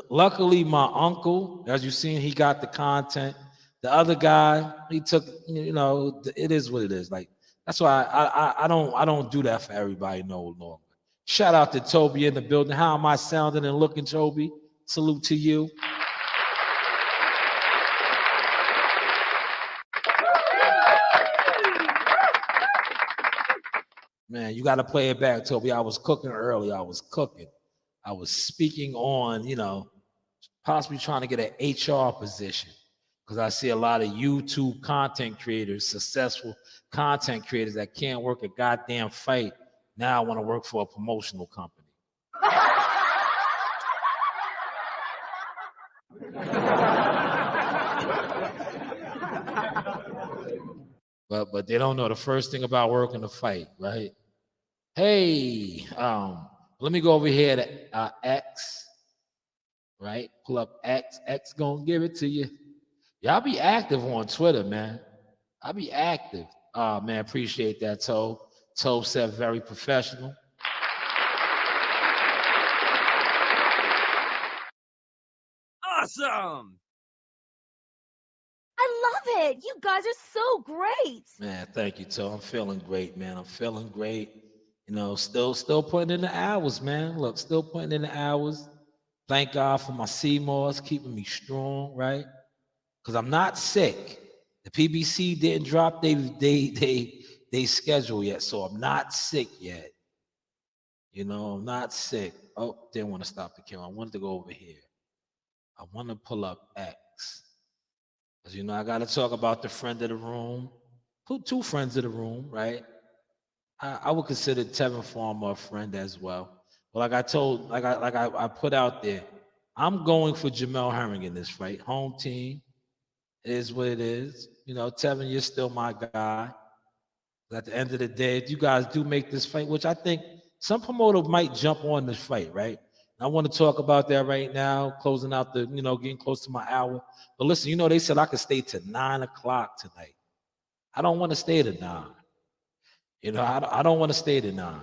Luckily, my uncle, as you've seen, he got the content. The other guy, he took, you know, it is what it is. Like, that's why I don't do that for everybody no longer. Shout out to Toby in the building. How am I sounding and looking, Toby? Salute to you. Man, you got to play it back, Toby. I was cooking early. I was cooking. I was speaking on, possibly trying to get an HR position because I see a lot of YouTube content creators, successful content creators that can't work a goddamn fight. Now I want to work for a promotional company. But they don't know the first thing about working a fight, right? Hey, let me go over here to X, right? Pull up X. X gonna give it to you. Y'all be active on Twitter, man. I'll be active. Man, appreciate that, Toe. Toe said very professional. Awesome. I love it. You guys are so great. Man, thank you, Toe. I'm feeling great, man. I'm feeling great. Still putting in the hours, man. Look, still putting in the hours. Thank God for my CMOS keeping me strong, right? Because I'm not sick. The PBC didn't drop they schedule yet, so I'm not sick yet. I'm not sick. Oh, didn't want to stop the camera. I wanted to go over here. I want to pull up X. Because, I got to talk about the friend of the room. Two friends of the room, right? I would consider Tevin Farmer a friend as well. But like I put out there, I'm going for Jamel Herring in this fight. Home team. It is what it is. Tevin, you're still my guy. But at the end of the day, if you guys do make this fight, which I think some promoter might jump on this fight, right? I want to talk about that right now, closing out getting close to my hour. But listen, they said I could stay to 9 o'clock tonight. I don't want to stay to 9. I don't want to stay to 9.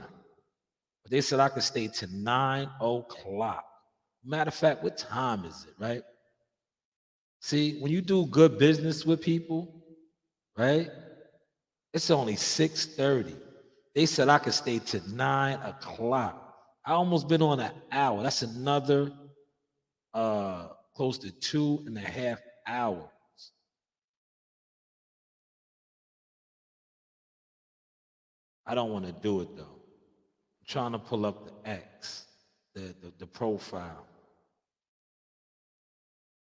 But they said I could stay to 9 o'clock. Matter of fact, what time is it, right? See, when you do good business with people, right? It's only 6:30. They said I could stay to 9 o'clock. I almost been on an hour. That's another close to 2.5 hours. I don't want to do it though. I'm trying to pull up the X, the profile.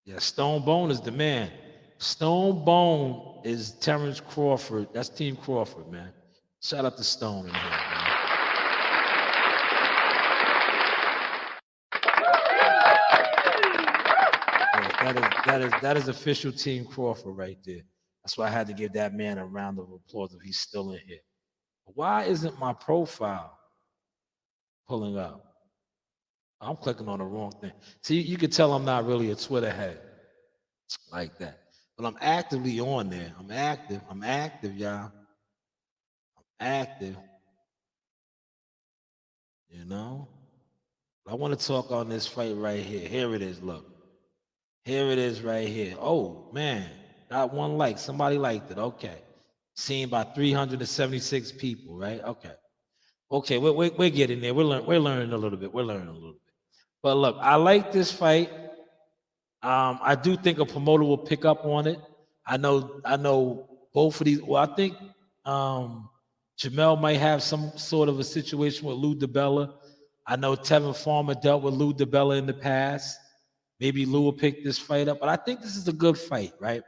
Yeah, Stone Bone is the man. Stone Bone is Terrence Crawford. That's Team Crawford, man. Shout out to Stone in here, man. Yeah, that is official Team Crawford right there. That's why I had to give that man a round of applause if he's still in here. Why isn't my profile pulling up? I'm clicking on the wrong thing. See, you can tell I'm not really a Twitter head like that. But I'm actively on there. I'm active, y'all. I'm active. I want to talk on this fight right here. Here it is, look. Here it is right here. Oh, man. Got one like. Somebody liked it. Okay. Seen by 376 people, right? Okay, we're getting there. We're learning a little bit. But look, I like this fight. I do think a promoter will pick up on it. I know both of these. Well, I think Jamel might have some sort of a situation with Lou DiBella. I know Tevin Farmer dealt with Lou DiBella in the past. Maybe Lou will pick this fight up. But I think this is a good fight, right?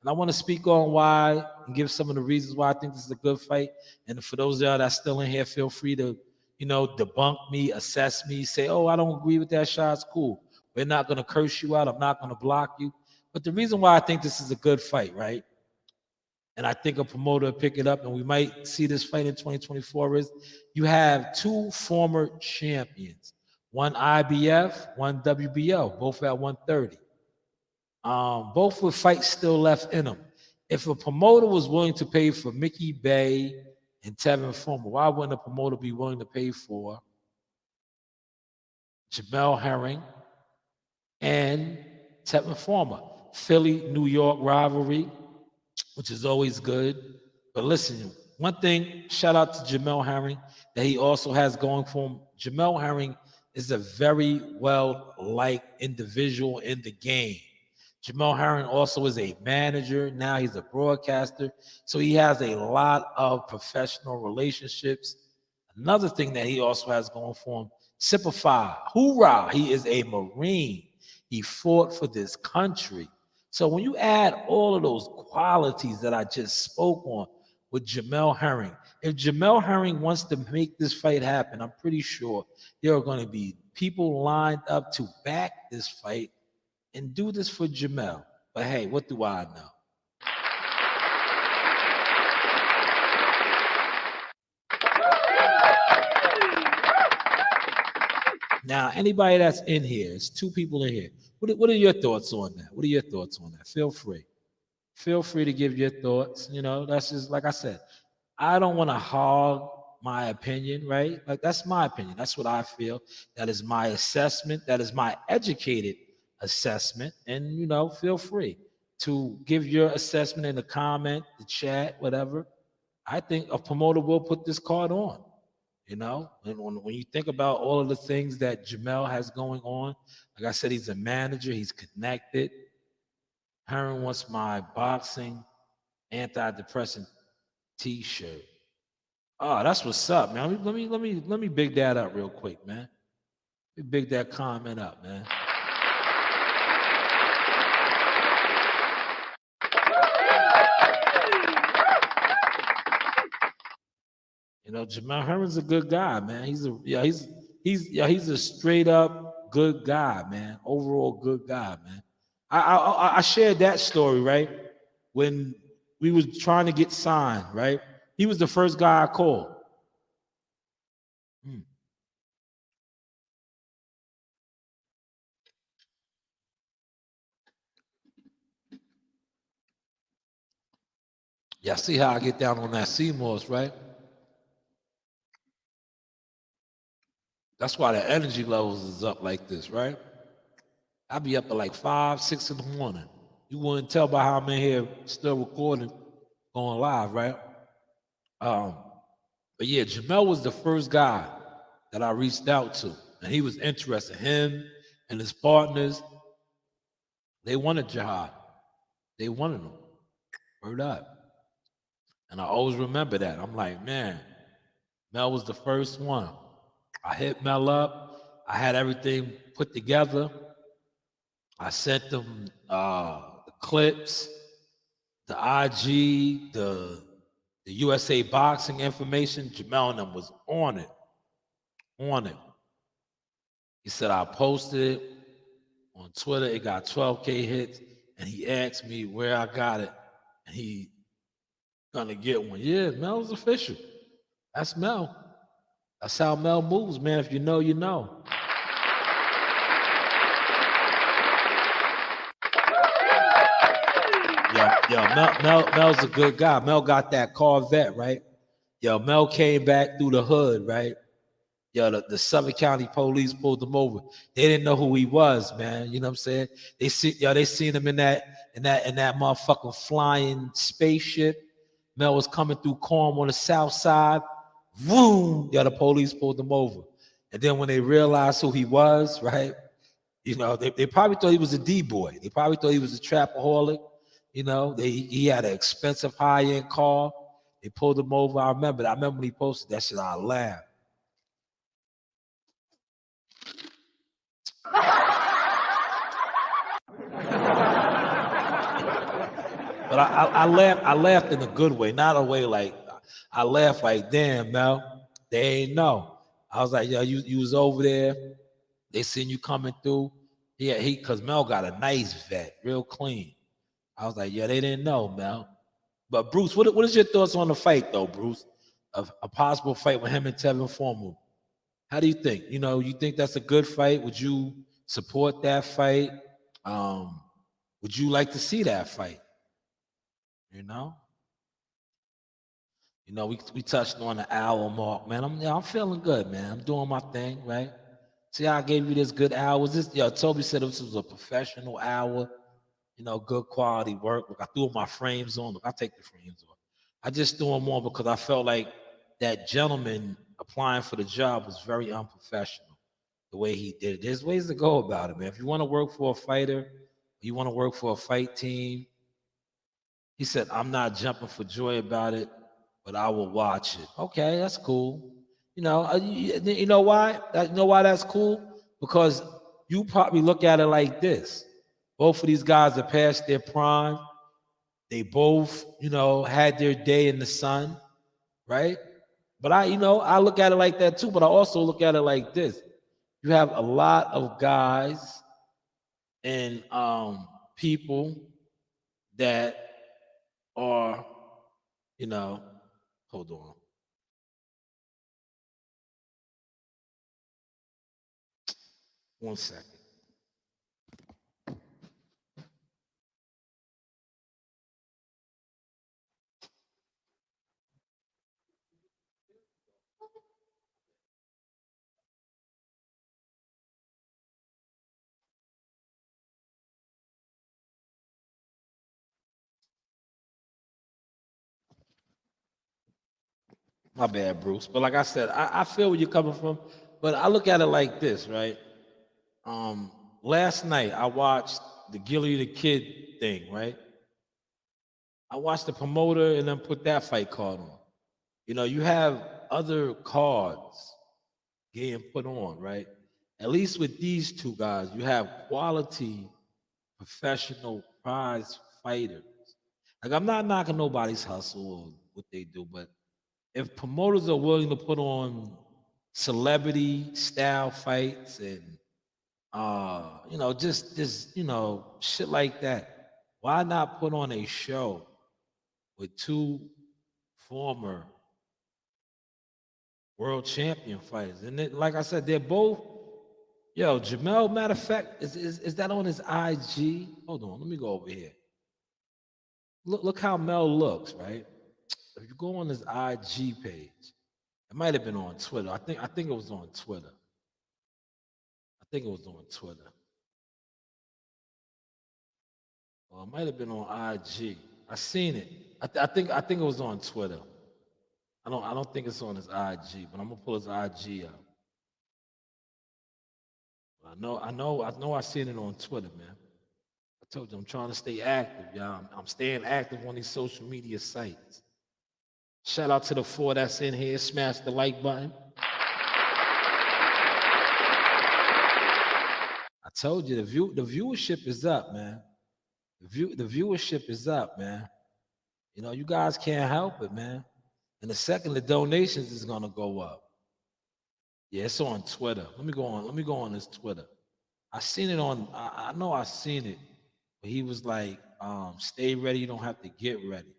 And I want to speak on why and give some of the reasons why I think this is a good fight. And for those of y'all that's still in here, feel free to, debunk me, assess me, say, oh, I don't agree with that shot. It's cool. We're not going to curse you out. I'm not going to block you. But the reason why I think this is a good fight, right? And I think a promoter will pick it up, and we might see this fight in 2024 is you have two former champions, one IBF, one WBO, both at 130. Both with fights still left in them. If a promoter was willing to pay for Mickey Bay and Tevin Farmer, why wouldn't a promoter be willing to pay for Jamel Herring and Tevin Farmer? Philly, New York rivalry, which is always good. But listen, one thing, shout out to Jamel Herring that he also has going for him. Jamel Herring is a very well-liked individual in the game. Jamel Herring also is a manager. Now he's a broadcaster. So he has a lot of professional relationships. Another thing that he also has going for him, Simplify. Hoorah. He is a Marine. He fought for this country. So when you add all of those qualities that I just spoke on with Jamel Herring, if Jamel Herring wants to make this fight happen, I'm pretty sure there are going to be people lined up to back this fight and do this for Jamel. But hey, what do I know? Now, anybody that's in here, it's two people in here. What are your thoughts on that? What are your thoughts on that? Feel free. Feel free to give your thoughts. You know, that's just like I said. I don't want to hog my opinion, right? Like that's my opinion. That's what I feel. That is my assessment. That is my educated assessment. And you know, feel free to give your assessment in the comment, the chat, whatever. I think a promoter will put this card on. You know, and when you think about all of the things that Jamel has going on, like I said, he's a manager, he's connected. Herring wants my boxing antidepressant T-shirt. Oh, that's what's up, man. Let me big that up real quick, man. Let me big that comment up, man. You know, Jamel Herman's a good guy, man. He's a straight up good guy, man. Overall good guy, man. I shared that story, right? When we was trying to get signed, right? He was the first guy I called. Y'all see how I get down on that CMOS, right? That's why the energy levels is up like this, right? I be up at like 5, 6 in the morning. You wouldn't tell by how I'm in here still recording, going live, right? But yeah, Jamel was the first guy that I reached out to, and he was interested. Him and his partners, they wanted Jihad. They wanted him. Word up. And I always remember that. I'm like, man, Mel was the first one. I hit Mel up. I had everything put together. I sent them the clips, the IG, the USA boxing information. Jamel and them was on it. On it. He said I posted it on Twitter. It got 12K hits. And he asked me where I got it. And he gonna get one. Yeah, Mel's official. That's Mel. That's how Mel moves, man. If you know, you know. Mel's a good guy. Mel got that Corvette, right? Yo, Mel came back through the hood, right? Yo, the Suffolk County police pulled him over. They didn't know who he was, man. You know what I'm saying? They seen him in that motherfucking flying spaceship. Mel was coming through Corm on the south side. Boom! The police pulled him over. And then when they realized who he was, right? You know, they probably thought he was a D-boy. They probably thought he was a trapaholic. You know, he had an expensive high-end car. They pulled him over. I remember when he posted that shit, I laughed. But I laughed in a good way, not a way like I laughed like, damn, Mel, they ain't know. I was like, yo, you was over there. They seen you coming through. Yeah, because Mel got a nice vet, real clean. I was like, yeah, they didn't know, Mel. But Bruce, what is your thoughts on the fight, though, Bruce? A possible fight with him and Tevin Formal. How do you think? You know, you think that's a good fight? Would you support that fight? Would you like to see that fight? You know, we touched on the hour mark, man. I'm feeling good, man. I'm doing my thing, right? See how I gave you this good hour? Toby said this was a professional hour, you know, good quality work. Look, I threw my frames on. Look, I take the frames off. I just threw them on because I felt like that gentleman applying for the job was very unprofessional, the way he did it. There's ways to go about it, man. If you want to work for a fighter, you want to work for a fight team, he said, I'm not jumping for joy about it, but I will watch it. Okay, that's cool. You know why? You know why that's cool? Because you probably look at it like this. Both of these guys are past their prime. They both, had their day in the sun, right? But I look at it like that too, but I also look at it like this. You have a lot of guys and people that are, hold on. One second. My bad, Bruce. But like I said, I feel where you're coming from. But I look at it like this, right? Last night I watched the Gilly the Kid thing, right? I watched the promoter and then put that fight card on. You have other cards getting put on, right? At least with these two guys, you have quality professional prize fighters. Like I'm not knocking nobody's hustle or what they do, but if promoters are willing to put on celebrity style fights and just shit like that, why not put on a show with two former world champion fighters? And like I said, they're both Jamel, matter of fact, is that on his IG? Hold on, let me go over here. Look how Mel looks, right? If you go on his IG page, it might have been on Twitter. I think it was on Twitter. Or it might have been on IG. I seen it. I think it was on Twitter. I don't think it's on his IG, but I'm gonna pull his IG up. I know I seen it on Twitter, man. I told you I'm trying to stay active, y'all. I'm staying active on these social media sites. Shout out to the 4 that's in here. Smash the like button. I told you the viewership is up, man. The viewership is up, man. You guys can't help it, man. And the second the donations is gonna go up. Yeah, it's on Twitter. Let me go on his Twitter. I seen it on. I know I seen it, but he was like, "Stay ready. You don't have to get ready."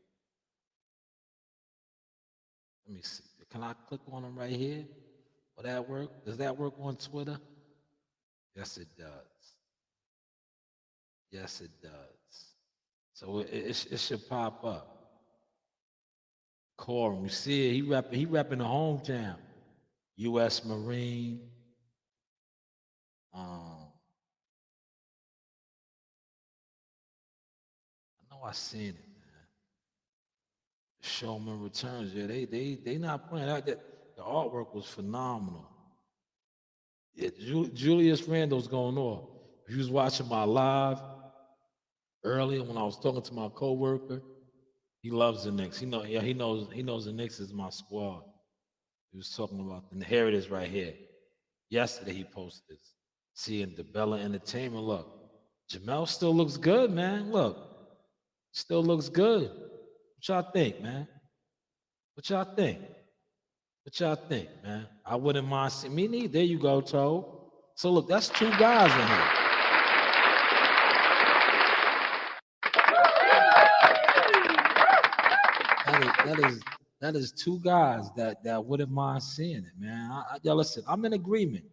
Let me see. Can I click on him right here? Will that work? Does that work on Twitter? Yes, it does. Yes, it does. So it should pop up. Corum, you see it? He repping the hometown. U.S. Marine. I know I seen it, man. Showman Returns. Yeah, they not playing that. The artwork was phenomenal. Yeah, Julius Randle's going off. If you was watching my live earlier when I was talking to my coworker, he loves the Knicks. He knows the Knicks is my squad. He was talking about, and here it is right here. Yesterday he posted this. Seeing the Bella Entertainment. Look, Jamel still looks good, man. Look, still looks good. What y'all think, man? What y'all think, man? I wouldn't mind seeing me neither. There you go, Toe. So look, that's two guys in here. That is two guys that wouldn't mind seeing it, man. Y'all listen, I'm in agreement.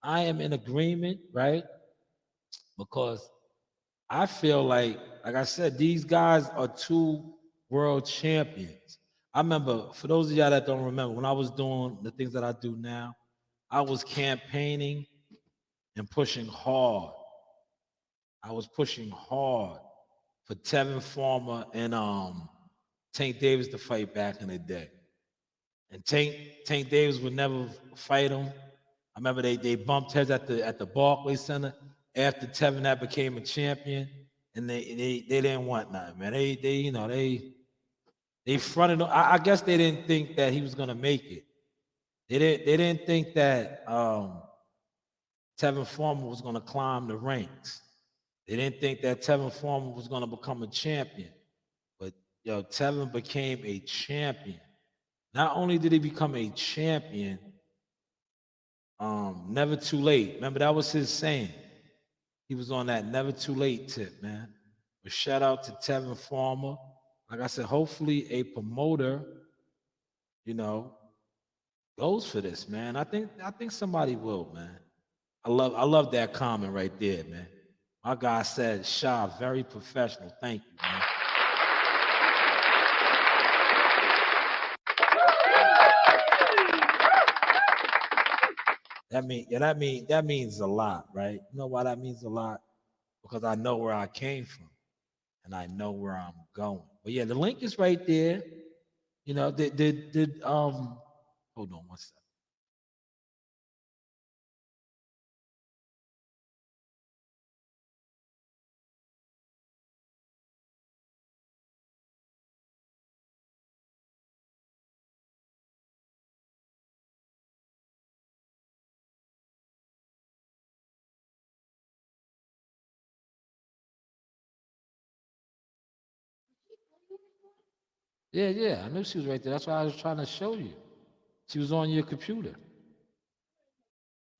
I am in agreement, right? Because I feel like I said, these guys are two world champions. I remember, for those of y'all that don't remember, when I was doing the things that I do now, I was campaigning and pushing hard. I was pushing hard for Tevin Farmer and Tank Davis to fight back in the day. And Tank Davis would never fight him. I remember they bumped heads at the Barclays Center after Tevin had became a champion, and they didn't want nothing, man. They fronted him. I guess they didn't think that he was gonna make it. They didn't think that Tevin Farmer was going to climb the ranks. They didn't think that Tevin Farmer was going to become a champion. But yo, Tevin became a champion. Not only did he become a champion, never too late. Remember, that was his saying. He was on that never too late tip, man. But shout out to Tevin Farmer. Like I said, hopefully a promoter, you know, goes for this, man. I think somebody will, man. I love that comment right there, man. My guy said, Shah, very professional. Thank you, man. That means a lot, right? You know why that means a lot? Because I know where I came from and I know where I'm going. But yeah, the link is right there. You know, did hold on one second. Yeah. I knew she was right there. That's why I was trying to show you. She was on your computer.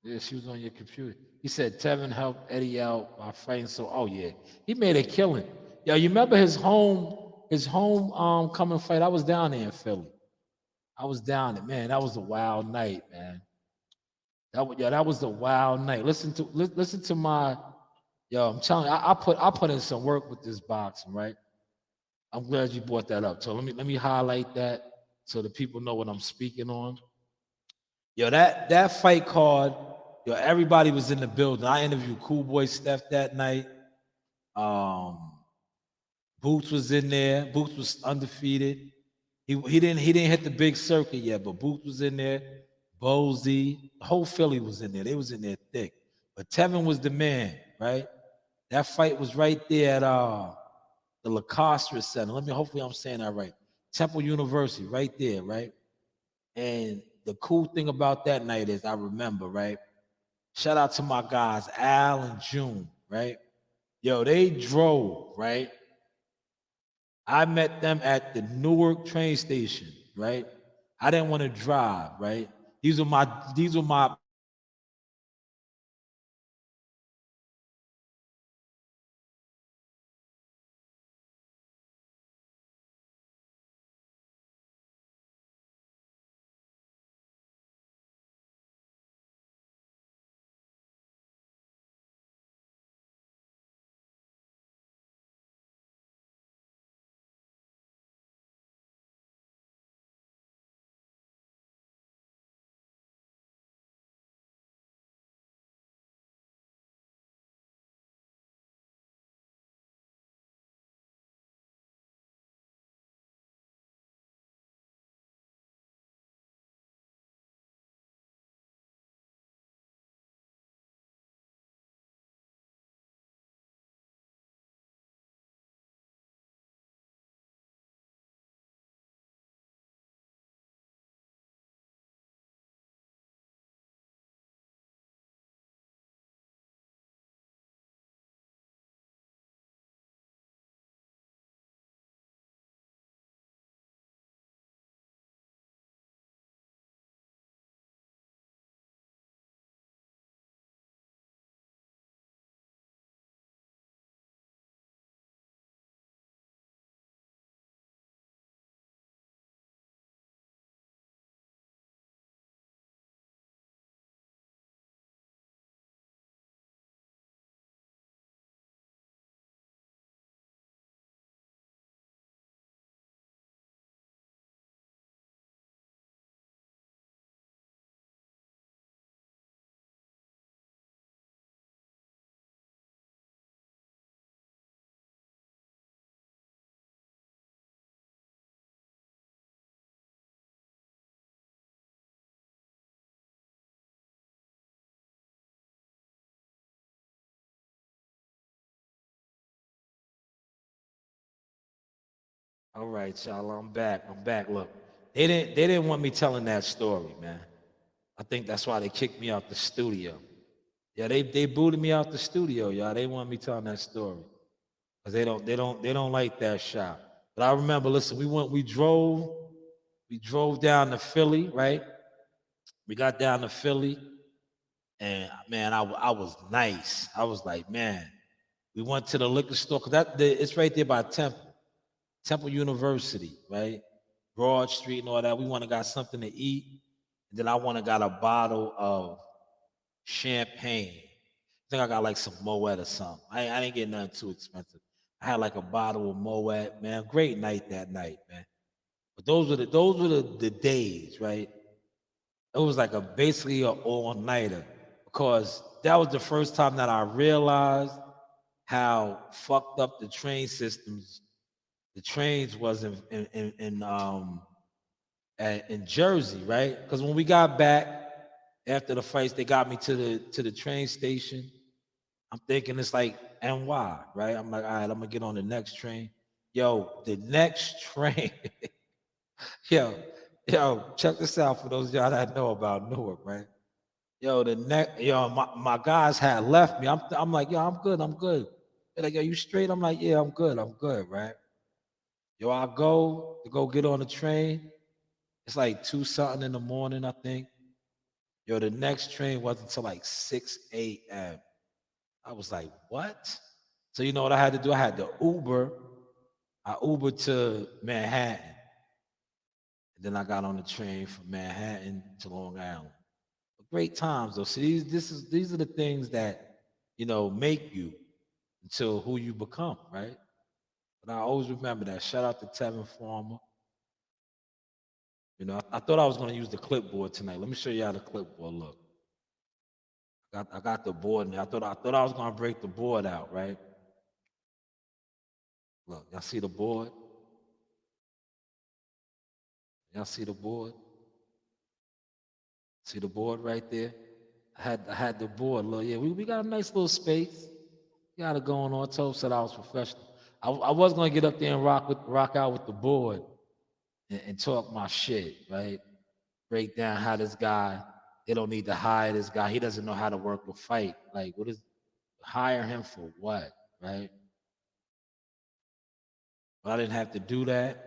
Yeah, she was on your computer. He said Tevin helped Eddie out by fighting. So, oh yeah, he made a killing. Yeah, you remember his home coming fight? I was down there in Philly. I was down there, man. That was a wild night, man. That was a wild night. Listen to my yo. I'm telling you, I put in some work with this boxing, right? I'm glad you brought that up. So let me highlight that so the people know what I'm speaking on. Yo, that fight card, yo, everybody was in the building. I interviewed Cool Boy Steph that night. Um, Boots was in there. Boots was undefeated. He didn't hit the big circuit yet, but Boots was in there. Bozy, the whole Philly was in there. They was in there thick. But Tevin was the man, right? That fight was right there at the Lacoste Center. Hopefully I'm saying that right. Temple University, right there, right? And the cool thing about that night is I remember, right? Shout out to my guys, Al and June, right? Yo, they drove, right? I met them at the Newark train station, right? I didn't want to drive, right? These were my all right, y'all. I'm back. Look, they didn't want me telling that story, man. I think that's why they kicked me out the studio. Yeah, they booted me out the studio, y'all. They want me telling that story. Because they don't like that shot. But I remember, listen, we drove down to Philly, right? We got down to Philly, and man, I was nice. I was like, man, we went to the liquor store because it's right there by Temple University, right? Broad Street and all that. We went and got something to eat, and then I went and got a bottle of champagne. I think I got like some Moet or something. I didn't get nothing too expensive. I had like a bottle of Moet, man. Great night that night, man. But those were the days, right? It was like basically an all-nighter because that was the first time that I realized how fucked up the trains was in Jersey, right? Because when we got back after the fights, they got me to the train station. I'm thinking it's like NY, right? I'm like, all right, I'm gonna get on the next train. Yo, the next train, yo, check this out for those of y'all that know about Newark, right? Yo, my guys had left me. I'm like, yo, I'm good. They're like, yo, you straight? I'm like, yeah, I'm good, right? Yo, I go to go get on the train. It's like 2 something in the morning, I think. Yo, the next train wasn't until like 6 a.m. I was like, what? So you know what I had to do? I had to Uber. I Ubered to Manhattan. And then I got on the train from Manhattan to Long Island. But great times though. See, these are the things that, make you into who you become, right? But I always remember that. Shout out to Tevin Farmer. I thought I was going to use the clipboard tonight. Let me show you how the clipboard look. I got the board in there. I thought I was going to break the board out, right? Look, y'all see the board? Y'all see the board? See the board right there? I had the board. Look, yeah, we got a nice little space. Got it going on. Told said I was professional. I was going to get up there and rock out with the board and talk my shit, right? Break down how this guy, they don't need to hire this guy. He doesn't know how to work a fight. Like, hire him for what, right? But I didn't have to do that.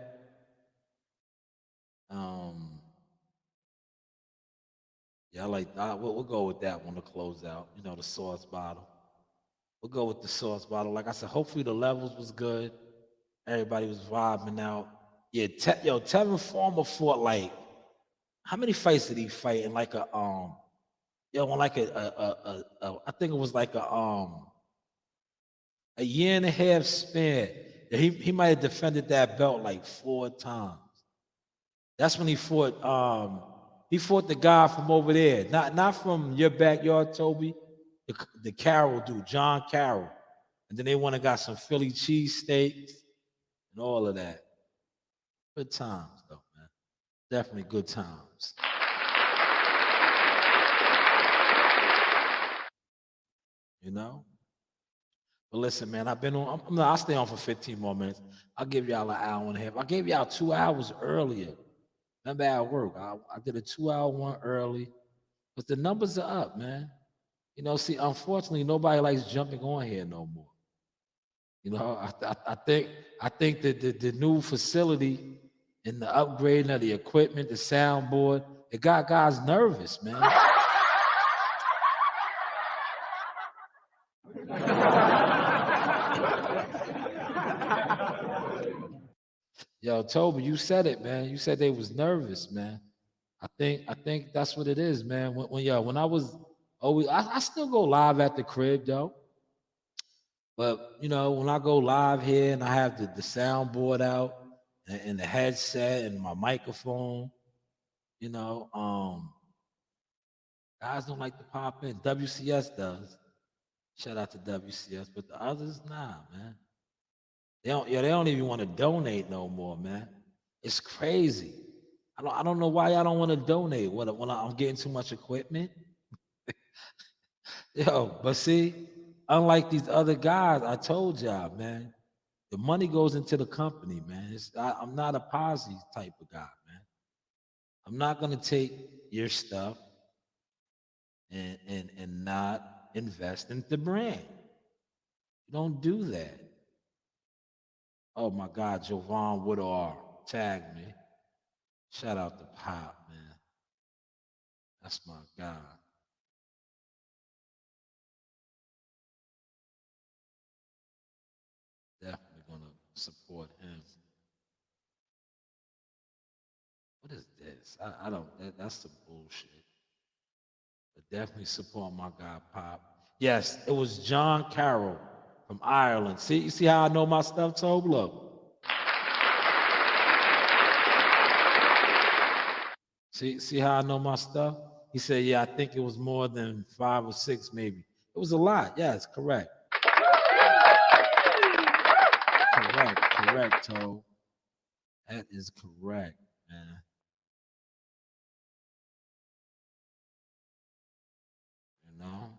Yeah, we'll go with that one to close out. The sauce bottle. We'll go with the sauce bottle. Like I said, hopefully the levels was good. Everybody was vibing out. Yeah, Tevin Farmer fought like, how many fights did he fight in like I think it was like a year and a half span. He might have defended that belt like 4 times. That's when he fought the guy from over there, not from your backyard, Toby, the Carroll dude, John Carroll. And then they went and got some Philly cheesesteaks and all of that. Good times though, man. Definitely good times. But listen, man, I've been on. I'll stay on for 15 more minutes. I'll give y'all an hour and a half. I gave y'all 2 hours earlier. Remember at work, I did a 2-hour one early. But the numbers are up, man. See, unfortunately, nobody likes jumping on here no more. I think that the new facility and the upgrading of the equipment, the soundboard, it got guys nervous, man. Yo, Toby, you said it, man. You said they was nervous, man. I think that's what it is, man. When I was always, I still go live at the crib though. But when I go live here and I have the soundboard out and the headset and my microphone, guys don't like to pop in. WCS does. Shout out to WCS, but the others, nah, man. They don't even want to donate no more, man. It's crazy. I don't know why y'all don't want to donate when I'm getting too much equipment. But see, unlike these other guys, I told y'all, man, the money goes into the company, man. I'm not a posse type of guy, man. I'm not gonna take your stuff and not invest in the brand. You don't do that. Oh my God, Jovan Woodard tagged me. Shout out to Pop, man. That's my guy. Definitely gonna support him. What is this? I don't. That's some bullshit. But definitely support my guy Pop. Yes, it was John Carroll from Ireland. See, you see how I know my stuff, Tobe? Look. See how I know my stuff? He said, yeah, I think it was more than 5 or 6, maybe. It was a lot. Yes, correct. Correct, Tobe. That is correct, man. You know?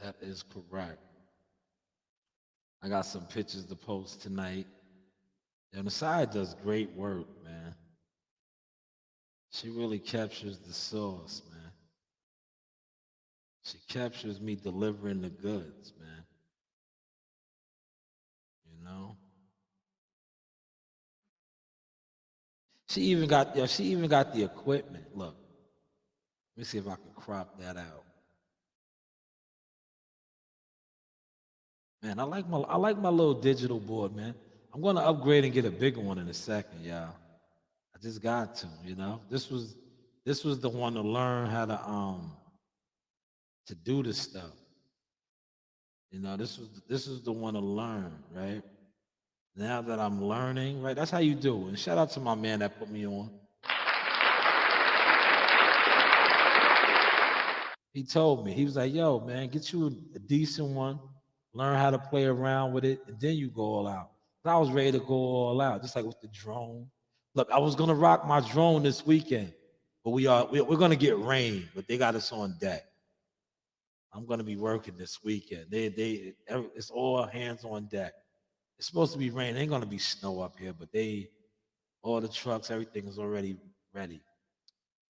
That is correct. I got some pictures to post tonight. And Nasai does great work, man. She really captures the source, man. She captures me delivering the goods, man. You know? She even got the equipment. Look. Let me see if I can crop that out. Man, I like my little digital board, man. I'm gonna upgrade and get a bigger one in a second, y'all. I just got to, you know. This was the one to learn how to do this stuff. You know, this is the one to learn, right? Now that I'm learning, right? That's how you do it. And shout out to my man that put me on. He told me, he was like, yo, man, get you a decent one, learn how to play around with it, and then you go all out. And I was ready to go all out, just like with the drone. Look, I was gonna rock my drone this weekend, but we're gonna get rain, but they got us on deck. I'm gonna be working this weekend. It's all hands on deck. It's supposed to be rain. Ain't gonna be snow up here, but all the trucks, everything is already ready.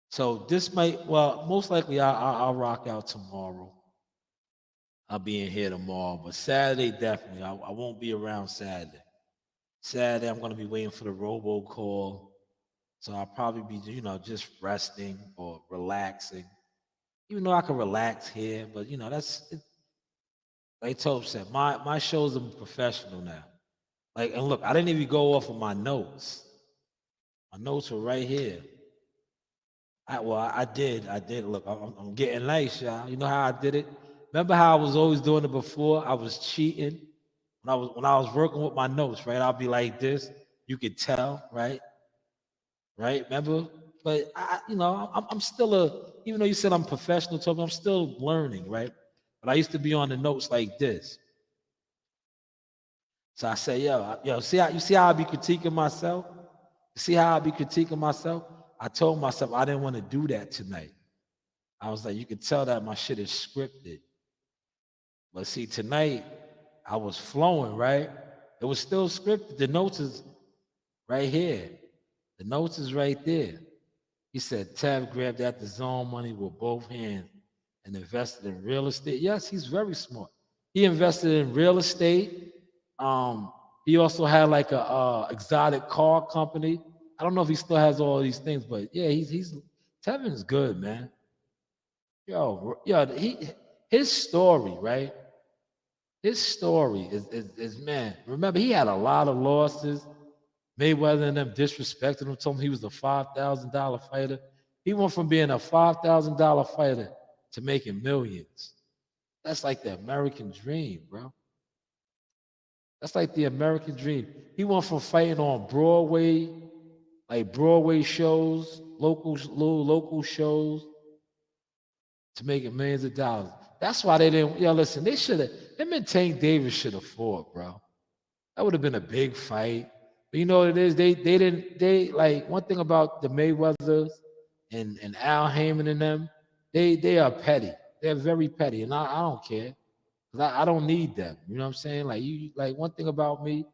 So this most likely I'll rock out tomorrow. I'll be in here tomorrow, but Saturday definitely. I won't be around Saturday. Saturday I'm gonna be waiting for the robocall. So I'll probably be, just resting or relaxing. Even though I can relax here, but like Tope said, my shows are professional now. Like, and look, I didn't even go off of my notes. My notes were right here. I did. Look, I'm getting nice, y'all. You know how I did it? Remember how I was always doing it before? I was cheating when I was working with my notes, right? I'll be like this. You could tell, right? Right? Remember? But I'm still even though you said I'm professional, Toby, I'm still learning, right? But I used to be on the notes like this. So I say, yo, you see how I be critiquing myself? You see how I be critiquing myself? I told myself I didn't want to do that tonight. I was like, you could tell that my shit is scripted. But see, tonight I was flowing, right? It was still scripted. The notes is right here. The notes is right there. He said, Tab grabbed at the zone money with both hands and invested in real estate. Yes, he's very smart. He invested in real estate. He also had like a exotic car company. I don't know if he still has all these things, but yeah, Tevin's good, man. His story, right? His story is man. Remember, he had a lot of losses. Mayweather and them disrespected him, told him he was a $5,000 fighter. He went from being a $5,000 fighter to making millions. That's like the American dream, bro. That's like the American dream. He went from fighting on Broadway, like Broadway shows, local shows, to making millions of dollars. That's why they didn't. Listen, they should have. Him and Tank Davis should have fought, bro. That would have been a big fight. But you know what it is? They didn't. They like one thing about the Mayweathers and Al Heyman and them. They are petty. They're very petty, and I don't care. I don't need them. You know what I'm saying? Like one thing about me,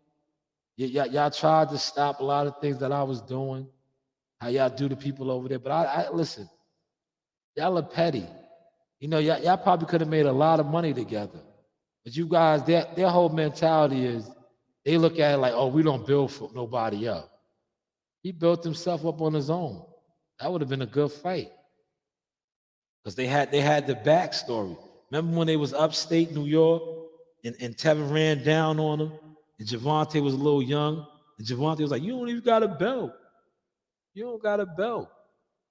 y'all tried to stop a lot of things that I was doing. How y'all do to people over there, but I listen. Y'all are petty. You know, y'all probably could have made a lot of money together. But you guys, their whole mentality is they look at it like, oh, we don't build for nobody up. He built himself up on his own. That would have been a good fight. Because they had the backstory. Remember when they was upstate New York and Tevin ran down on him and Javante was a little young and Javante was like, you don't even got a belt. You don't got a belt.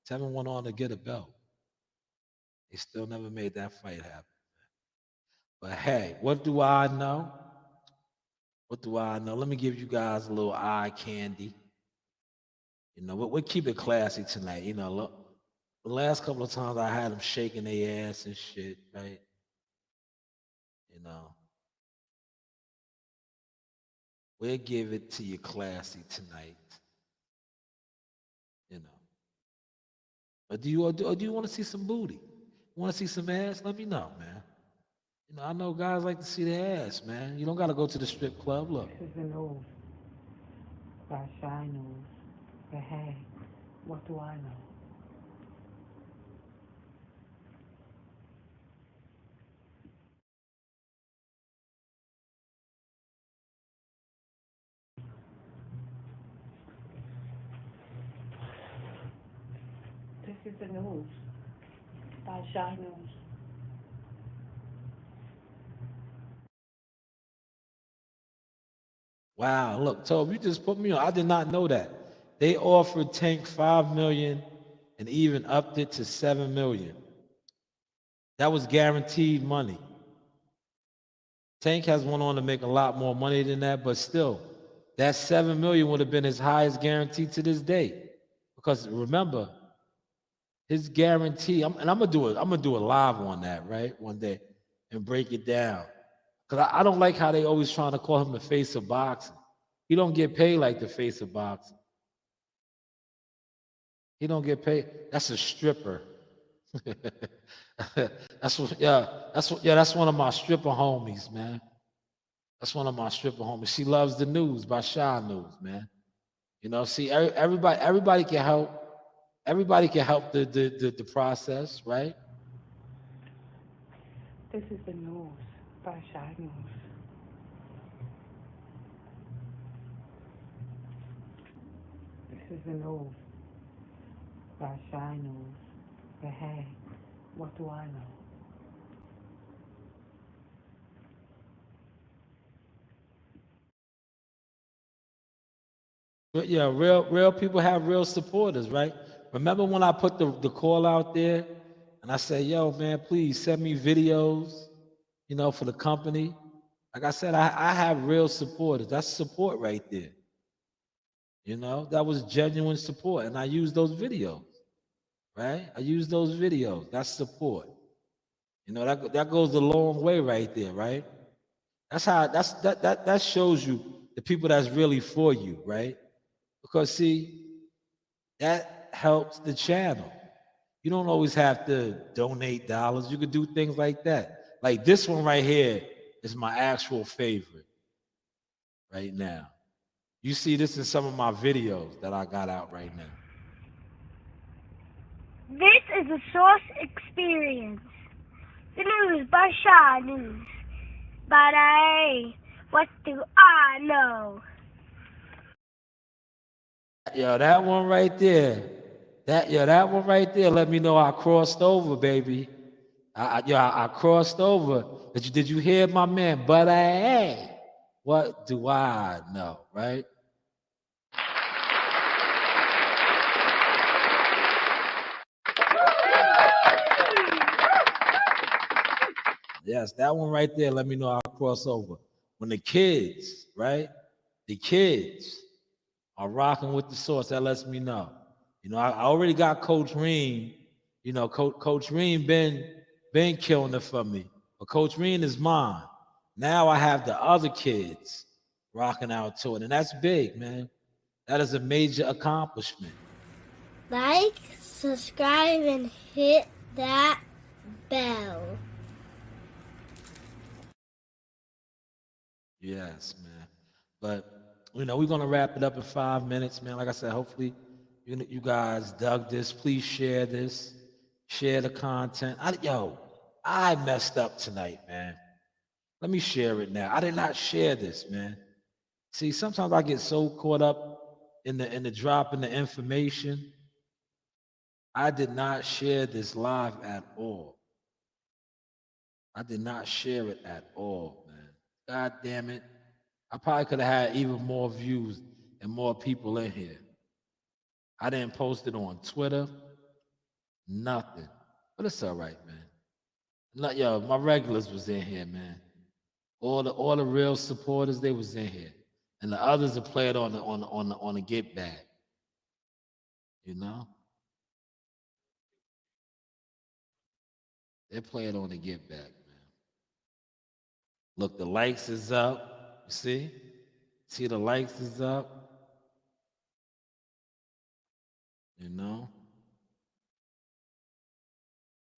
Tevin went on to get a belt. They still never made that fight happen. But hey, what do I know? What do I know? Let me give you guys a little eye candy. You know, we'll keep it classy tonight. You know, look, the last couple of times I had them shaking their ass and shit, right? You know, we'll give it to you classy tonight. You know, or do you want to see some booty? Want to see some ass? Let me know, man. You know, I know guys like to see the ass, man. You don't got to go to the strip club. Look. This is the news by Shanewz. But hey, what do I know? This is the news by Shanewz. Wow, look, Tobe, you just put me on. I did not know that. They offered Tank $5 million and even upped it to $7 million. That was guaranteed money. Tank has went on to make a lot more money than that, but still, that $7 million would have been his highest guarantee to this day. Because remember, his guarantee, I'm gonna do a live on that, right? One day and break it down. Because I don't like how they always trying to call him the face of boxing. He don't get paid like the face of boxing. He don't get paid. That's a stripper. That's one of my stripper homies, man. That's one of my stripper homies. She loves the news by Shanewz, man. You know, see, everybody can help. Everybody can help the process, right? This is the news by Shanewz. This is the news by Shanewz. But hey, what do I know? But yeah, real people have real supporters, right? Remember when I put the call out there and I said, yo, man, please send me videos, you know, for the company. Like I said, I have real supporters. That's support right there. You know, that was genuine support. And I used those videos, right? I used those videos. That's support. You know, that goes a long way right there, right? That shows you the people that's really for you, right? Because see, that helps the channel. You don't always have to donate dollars. You could do things like that. Like this one right here is my actual favorite right now. You see this in some of my videos that I got out right now. This is a Source Experience. The news by Shanewz. But hey, what do I know? Yo, that one right there. That one right there. Let me know I crossed over, baby. I crossed over. Did you hear my man? But hey, what do I know, right? Yes, that one right there. Let me know I cross over. When the kids, right? The kids are rocking with the Source, that lets me know. You know, I already got Coach Ream. You know, Coach Ream been killing it for me. But Coach Ream is mine. Now I have the other kids rocking out to it. And that's big, man. That is a major accomplishment. Like, subscribe, and hit that bell. Yes, man. But, you know, we're going to wrap it up in 5 minutes, man. Like I said, hopefully you guys dug this. Please share this. Share the content. I messed up tonight, man. Let me share it now. I did not share this, man. See, sometimes I get so caught up in the drop in the information. I did not share this live at all. I did not share it at all, man. God damn it. I probably could have had even more views and more people in here. I didn't post it on Twitter, nothing. But it's all right, man. My regulars was in here, man. All the real supporters, they was in here. And the others that played on the get back. You know? They played on the get back, man. Look, the likes is up. You see? See the likes is up. You know?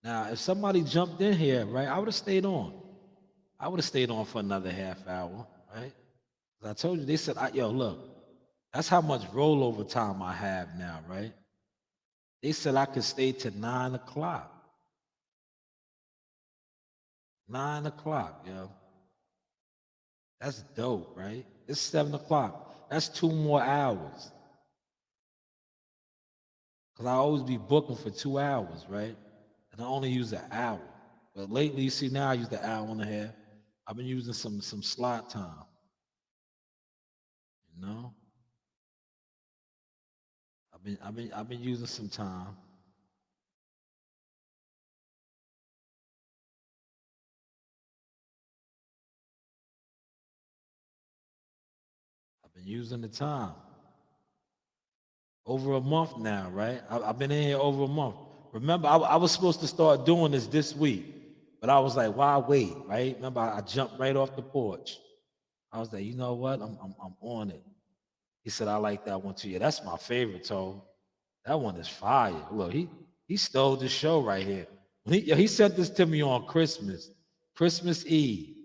Now, if somebody jumped in here, right, I would have stayed on. I would have stayed on for another half hour, right? I told you, they said, look, that's how much rollover time I have now, right? They said I could stay to 9 o'clock. 9 o'clock, yo. That's dope, right? It's 7 o'clock. That's 2 more hours. Because I always be booking for 2 hours, right? And I only use an hour. But lately, you see, now I use the hour and a half. I've been using some slot time. You know? I've been using some time. I've been using the time. Over a month now, right? I've been in here over a month. Remember, I was supposed to start doing this week, but I was like, why wait, right? Remember, I jumped right off the porch. I was like, you know what? I'm on it. He said, I like that one too. Yeah, that's my favorite, Toe. That one is fire. Look, he stole the show right here. He sent this to me on Christmas Eve.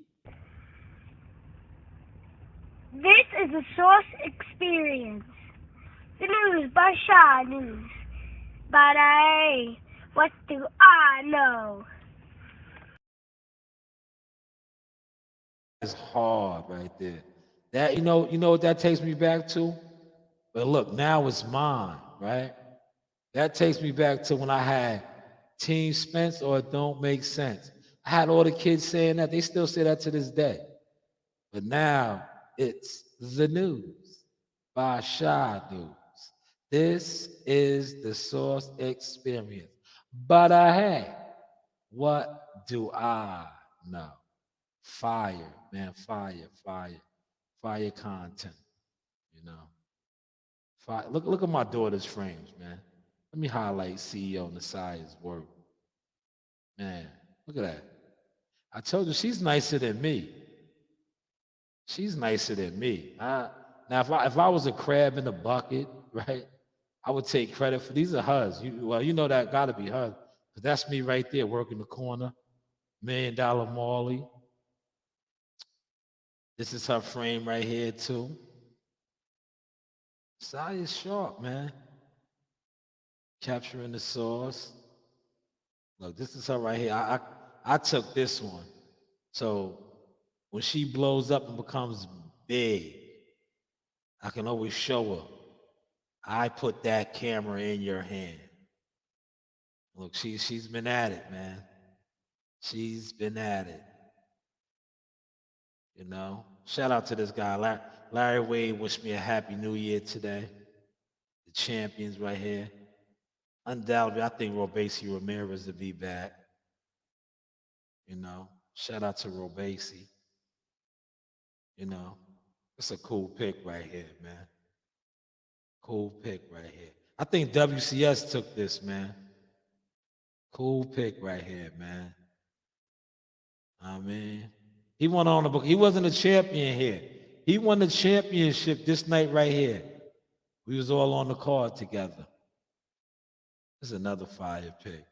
This is a Source Experience. The news by Shanewz. But what do I know? It's hard right there. That you know what that takes me back to? But look, now it's mine, right? That takes me back to when I had Team Spence or It Don't Make Sense. I had all the kids saying that. They still say that to this day. But now it's the news by Shanewz. This is the Source Experience. But what do I know? Fire, man, fire content, you know. Fire. Look at my daughter's frames, man. Let me highlight CEO Nasai's work. Man, look at that. I told you she's nicer than me. She's nicer than me. Now, if I was a crab in the bucket, right, I would take credit for these are hers. You know that got to be hers. Because that's me right there working the corner. $1 Million Marley. This is her frame right here, too. Sai is sharp, man. Capturing the source. Look, this is her right here. I took this one. So when she blows up and becomes big, I can always show her. I put that camera in your hand. Look, she's been at it, man. She's been at it. You know? Shout out to this guy. Larry Wade wished me a happy new year today. The champions right here. Undoubtedly, I think Robesi Ramirez will be back. You know? Shout out to Robesi. You know? It's a cool pick right here, man. Cool pick right here. I think WCS took this, man. Cool pick right here, man. I mean, he went on the book. He wasn't a champion here. He won the championship this night right here. We was all on the card together. This is another fire pick.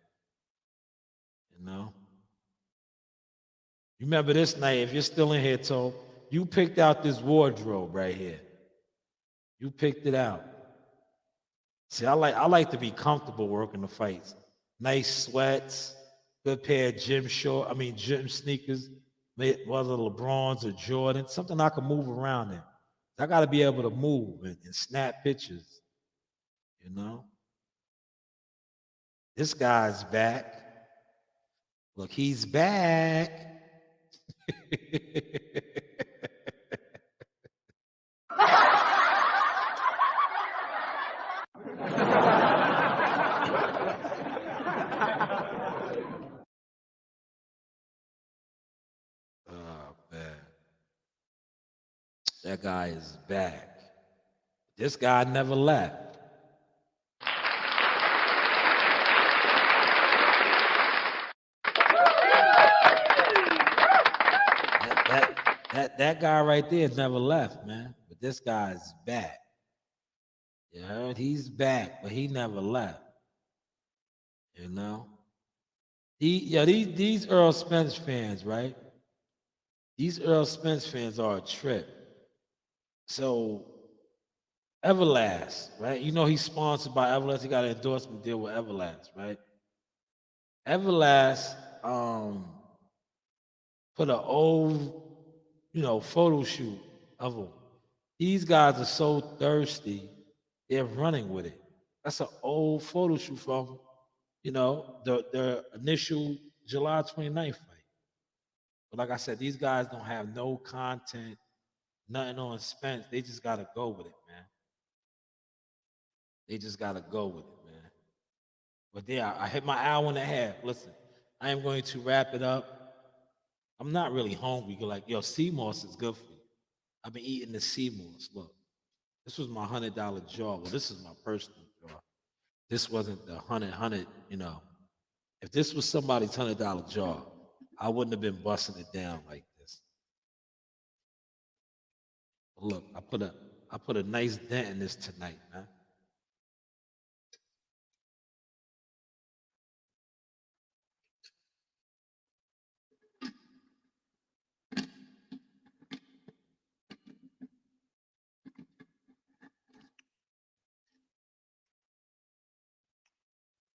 You know? You remember this night, if you're still in here, Toe, you picked out this wardrobe right here. You picked it out. See, I like to be comfortable working the fights. nice sweats, good pair of gym sneakers, whether LeBrons or Jordan, something I can move around in. I got to be able to move and snap pictures, you know? This guy's back. Look, he's back. Oh, man. That guy is back. This guy never left. That guy right there never left, man. But this guy's back. You heard? He's back, but he never left. You know? These Earl Spence fans, right? These Earl Spence fans are a trip. So Everlast, right? You know he's sponsored by Everlast. He got an endorsement deal with Everlast, right? Everlast put an old, photo shoot of him. These guys are so thirsty, they're running with it. That's an old photo shoot from, the initial July 29th fight. But like I said, these guys don't have no content, nothing on Spence. They just got to go with it, man. They just got to go with it, man. But yeah, I hit my hour and a half. Listen, I am going to wrap it up. I'm not really hungry. You're like, sea moss is good for you. I've been eating the sea moss. Look, this was my $100 jar. Well, this is my personal jar. This wasn't the 100, If this was somebody's $100 jar, I wouldn't have been busting it down like this. Look, I put a nice dent in this tonight, man.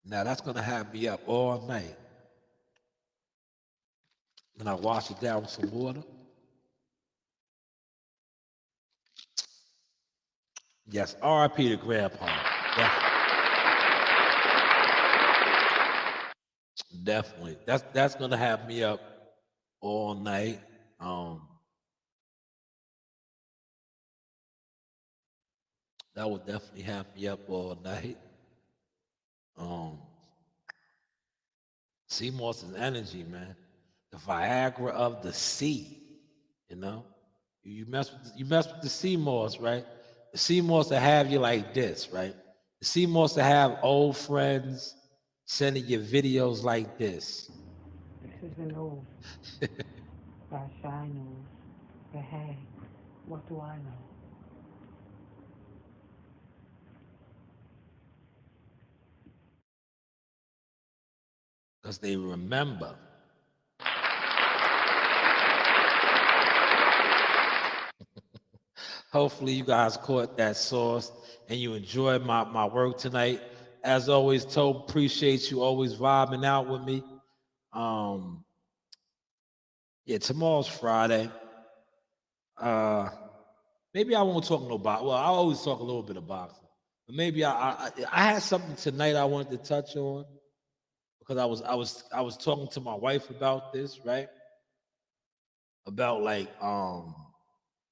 Now that's gonna have me up all night. Then I wash it down with some water. Yes, R.I.P. to Grandpa. Definitely. That's gonna have me up all night. That would definitely have me up all night. Sea moss is energy, man. The Viagra of the sea. You mess with the sea moss, right? The sea moss to have you like this, right? The sea moss to have old friends sending you videos like this. This is an old by Shanewz. But hey, what do I know? Because they remember. Hopefully you guys caught that sauce and you enjoyed my work tonight. As always, appreciate you always vibing out with me. Tomorrow's Friday. Maybe I won't talk no boxing. Well, I always talk a little bit of boxing. But maybe I had something tonight I wanted to touch on because I was talking to my wife about this, right? About like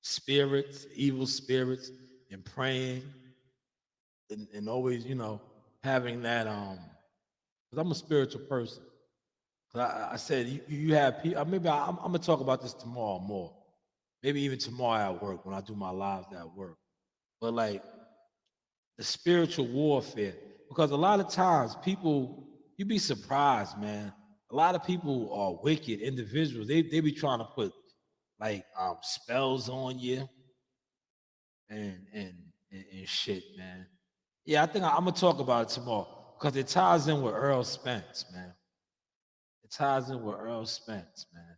spirits, evil spirits, and praying, and always, having that because I'm a spiritual person. I said you have people. Maybe I'm gonna talk about this tomorrow more. Maybe even tomorrow at work when I do my lives at work. But like the spiritual warfare, because a lot of times people, you'd be surprised, man. A lot of people are wicked individuals. They be trying to put like spells on you and shit, man. Yeah, I think I'm gonna talk about it tomorrow because it ties in with Earl Spence, man. It ties in with Earl Spence, man.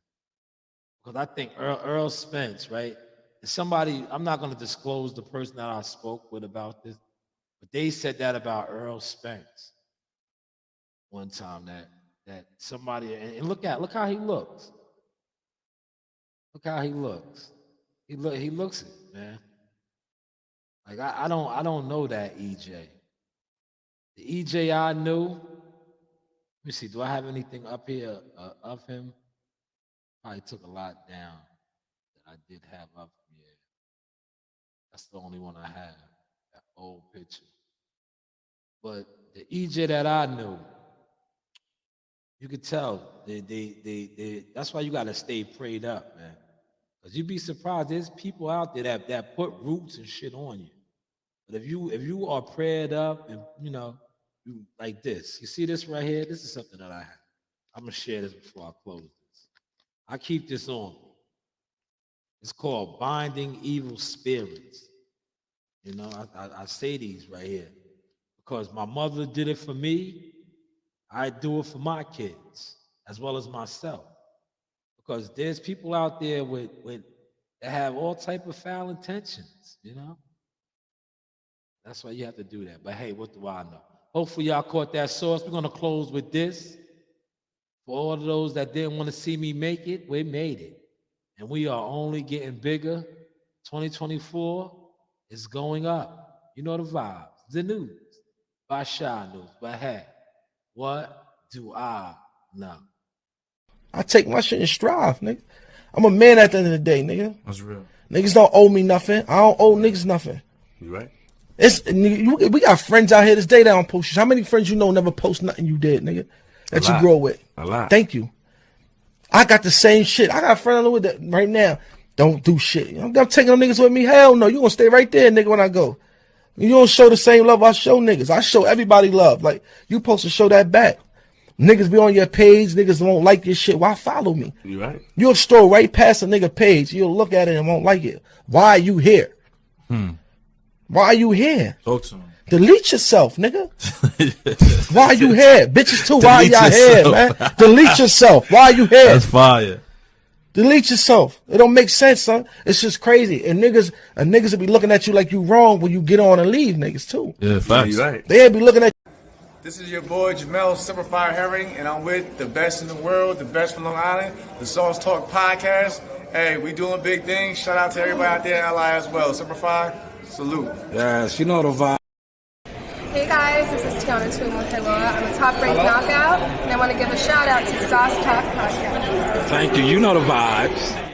Because I think Earl Spence, right? And somebody, I'm not gonna disclose the person that I spoke with about this, but they said that about Earl Spence. one time that somebody, and look how he looks. Look how he looks. He looks it, man. Like I don't know that EJ. The EJ I knew. Let me see. Do I have anything up here of him? Probably took a lot down that I did have up here. That's the only one I have. That old picture. But the EJ that I knew, you could tell they that's why you gotta stay prayed up, man. Because you'd be surprised. There's people out there that put roots and shit on you. But if you are prayed up and you like this, you see this right here? This is something that I have. I'm gonna share this before I close this. I keep this on. It's called Binding Evil Spirits. I say these right here because my mother did it for me. I do it for my kids as well as myself. Because there's people out there that have all type of foul intentions, That's why you have to do that. But hey, what do I know? Hopefully y'all caught that sauce. We're gonna close with this. For all of those that didn't want to see me make it, we made it. And we are only getting bigger. 2024 is going up. You know the vibes. The news by Shanewz. But hey, what do I know? I take my shit and strive, nigga. I'm a man at the end of the day, nigga. That's real. Niggas don't owe me nothing. I don't owe niggas nothing. You right? We got friends out here this day that don't post shit. How many friends you know never post nothing you did, nigga? That you grow with. A lot. Thank you. I got the same shit. I got a friend with that right now. Don't do shit. I'm taking them niggas with me. Hell no. You gonna stay right there, nigga, when I go. You don't show the same love I show niggas. I show everybody love. Like, you supposed to show that back. Niggas be on your page. Niggas won't like your shit. Why follow me? You right. You'll stroll right past a nigga page. You'll look at it and won't like it. Why are you here? Why are you here? Talk to him. Delete yourself, nigga. Why are you here? Bitches too, why y'all here, man? Delete yourself. Why are you here? That's fire. Delete yourself. It don't make sense, son. It's just crazy. And niggas will be looking at you like you wrong when you get on and leave, niggas too. Yeah, facts. Yeah, right. They'll be looking at you. This is your boy Jamel Simplified Herring, and I'm with the best in the world, the best from Long Island, the Sauce Talk Podcast. Hey, we doing big things. Shout out to everybody out there in LI as well. Simplified, salute. Yes, you know the vibe. Hey guys, this is Tiana Tuimuhela. I'm a top-ranked knockout, and I want to give a shout out to Sauce Talk Podcast. Thank you. You know the vibes.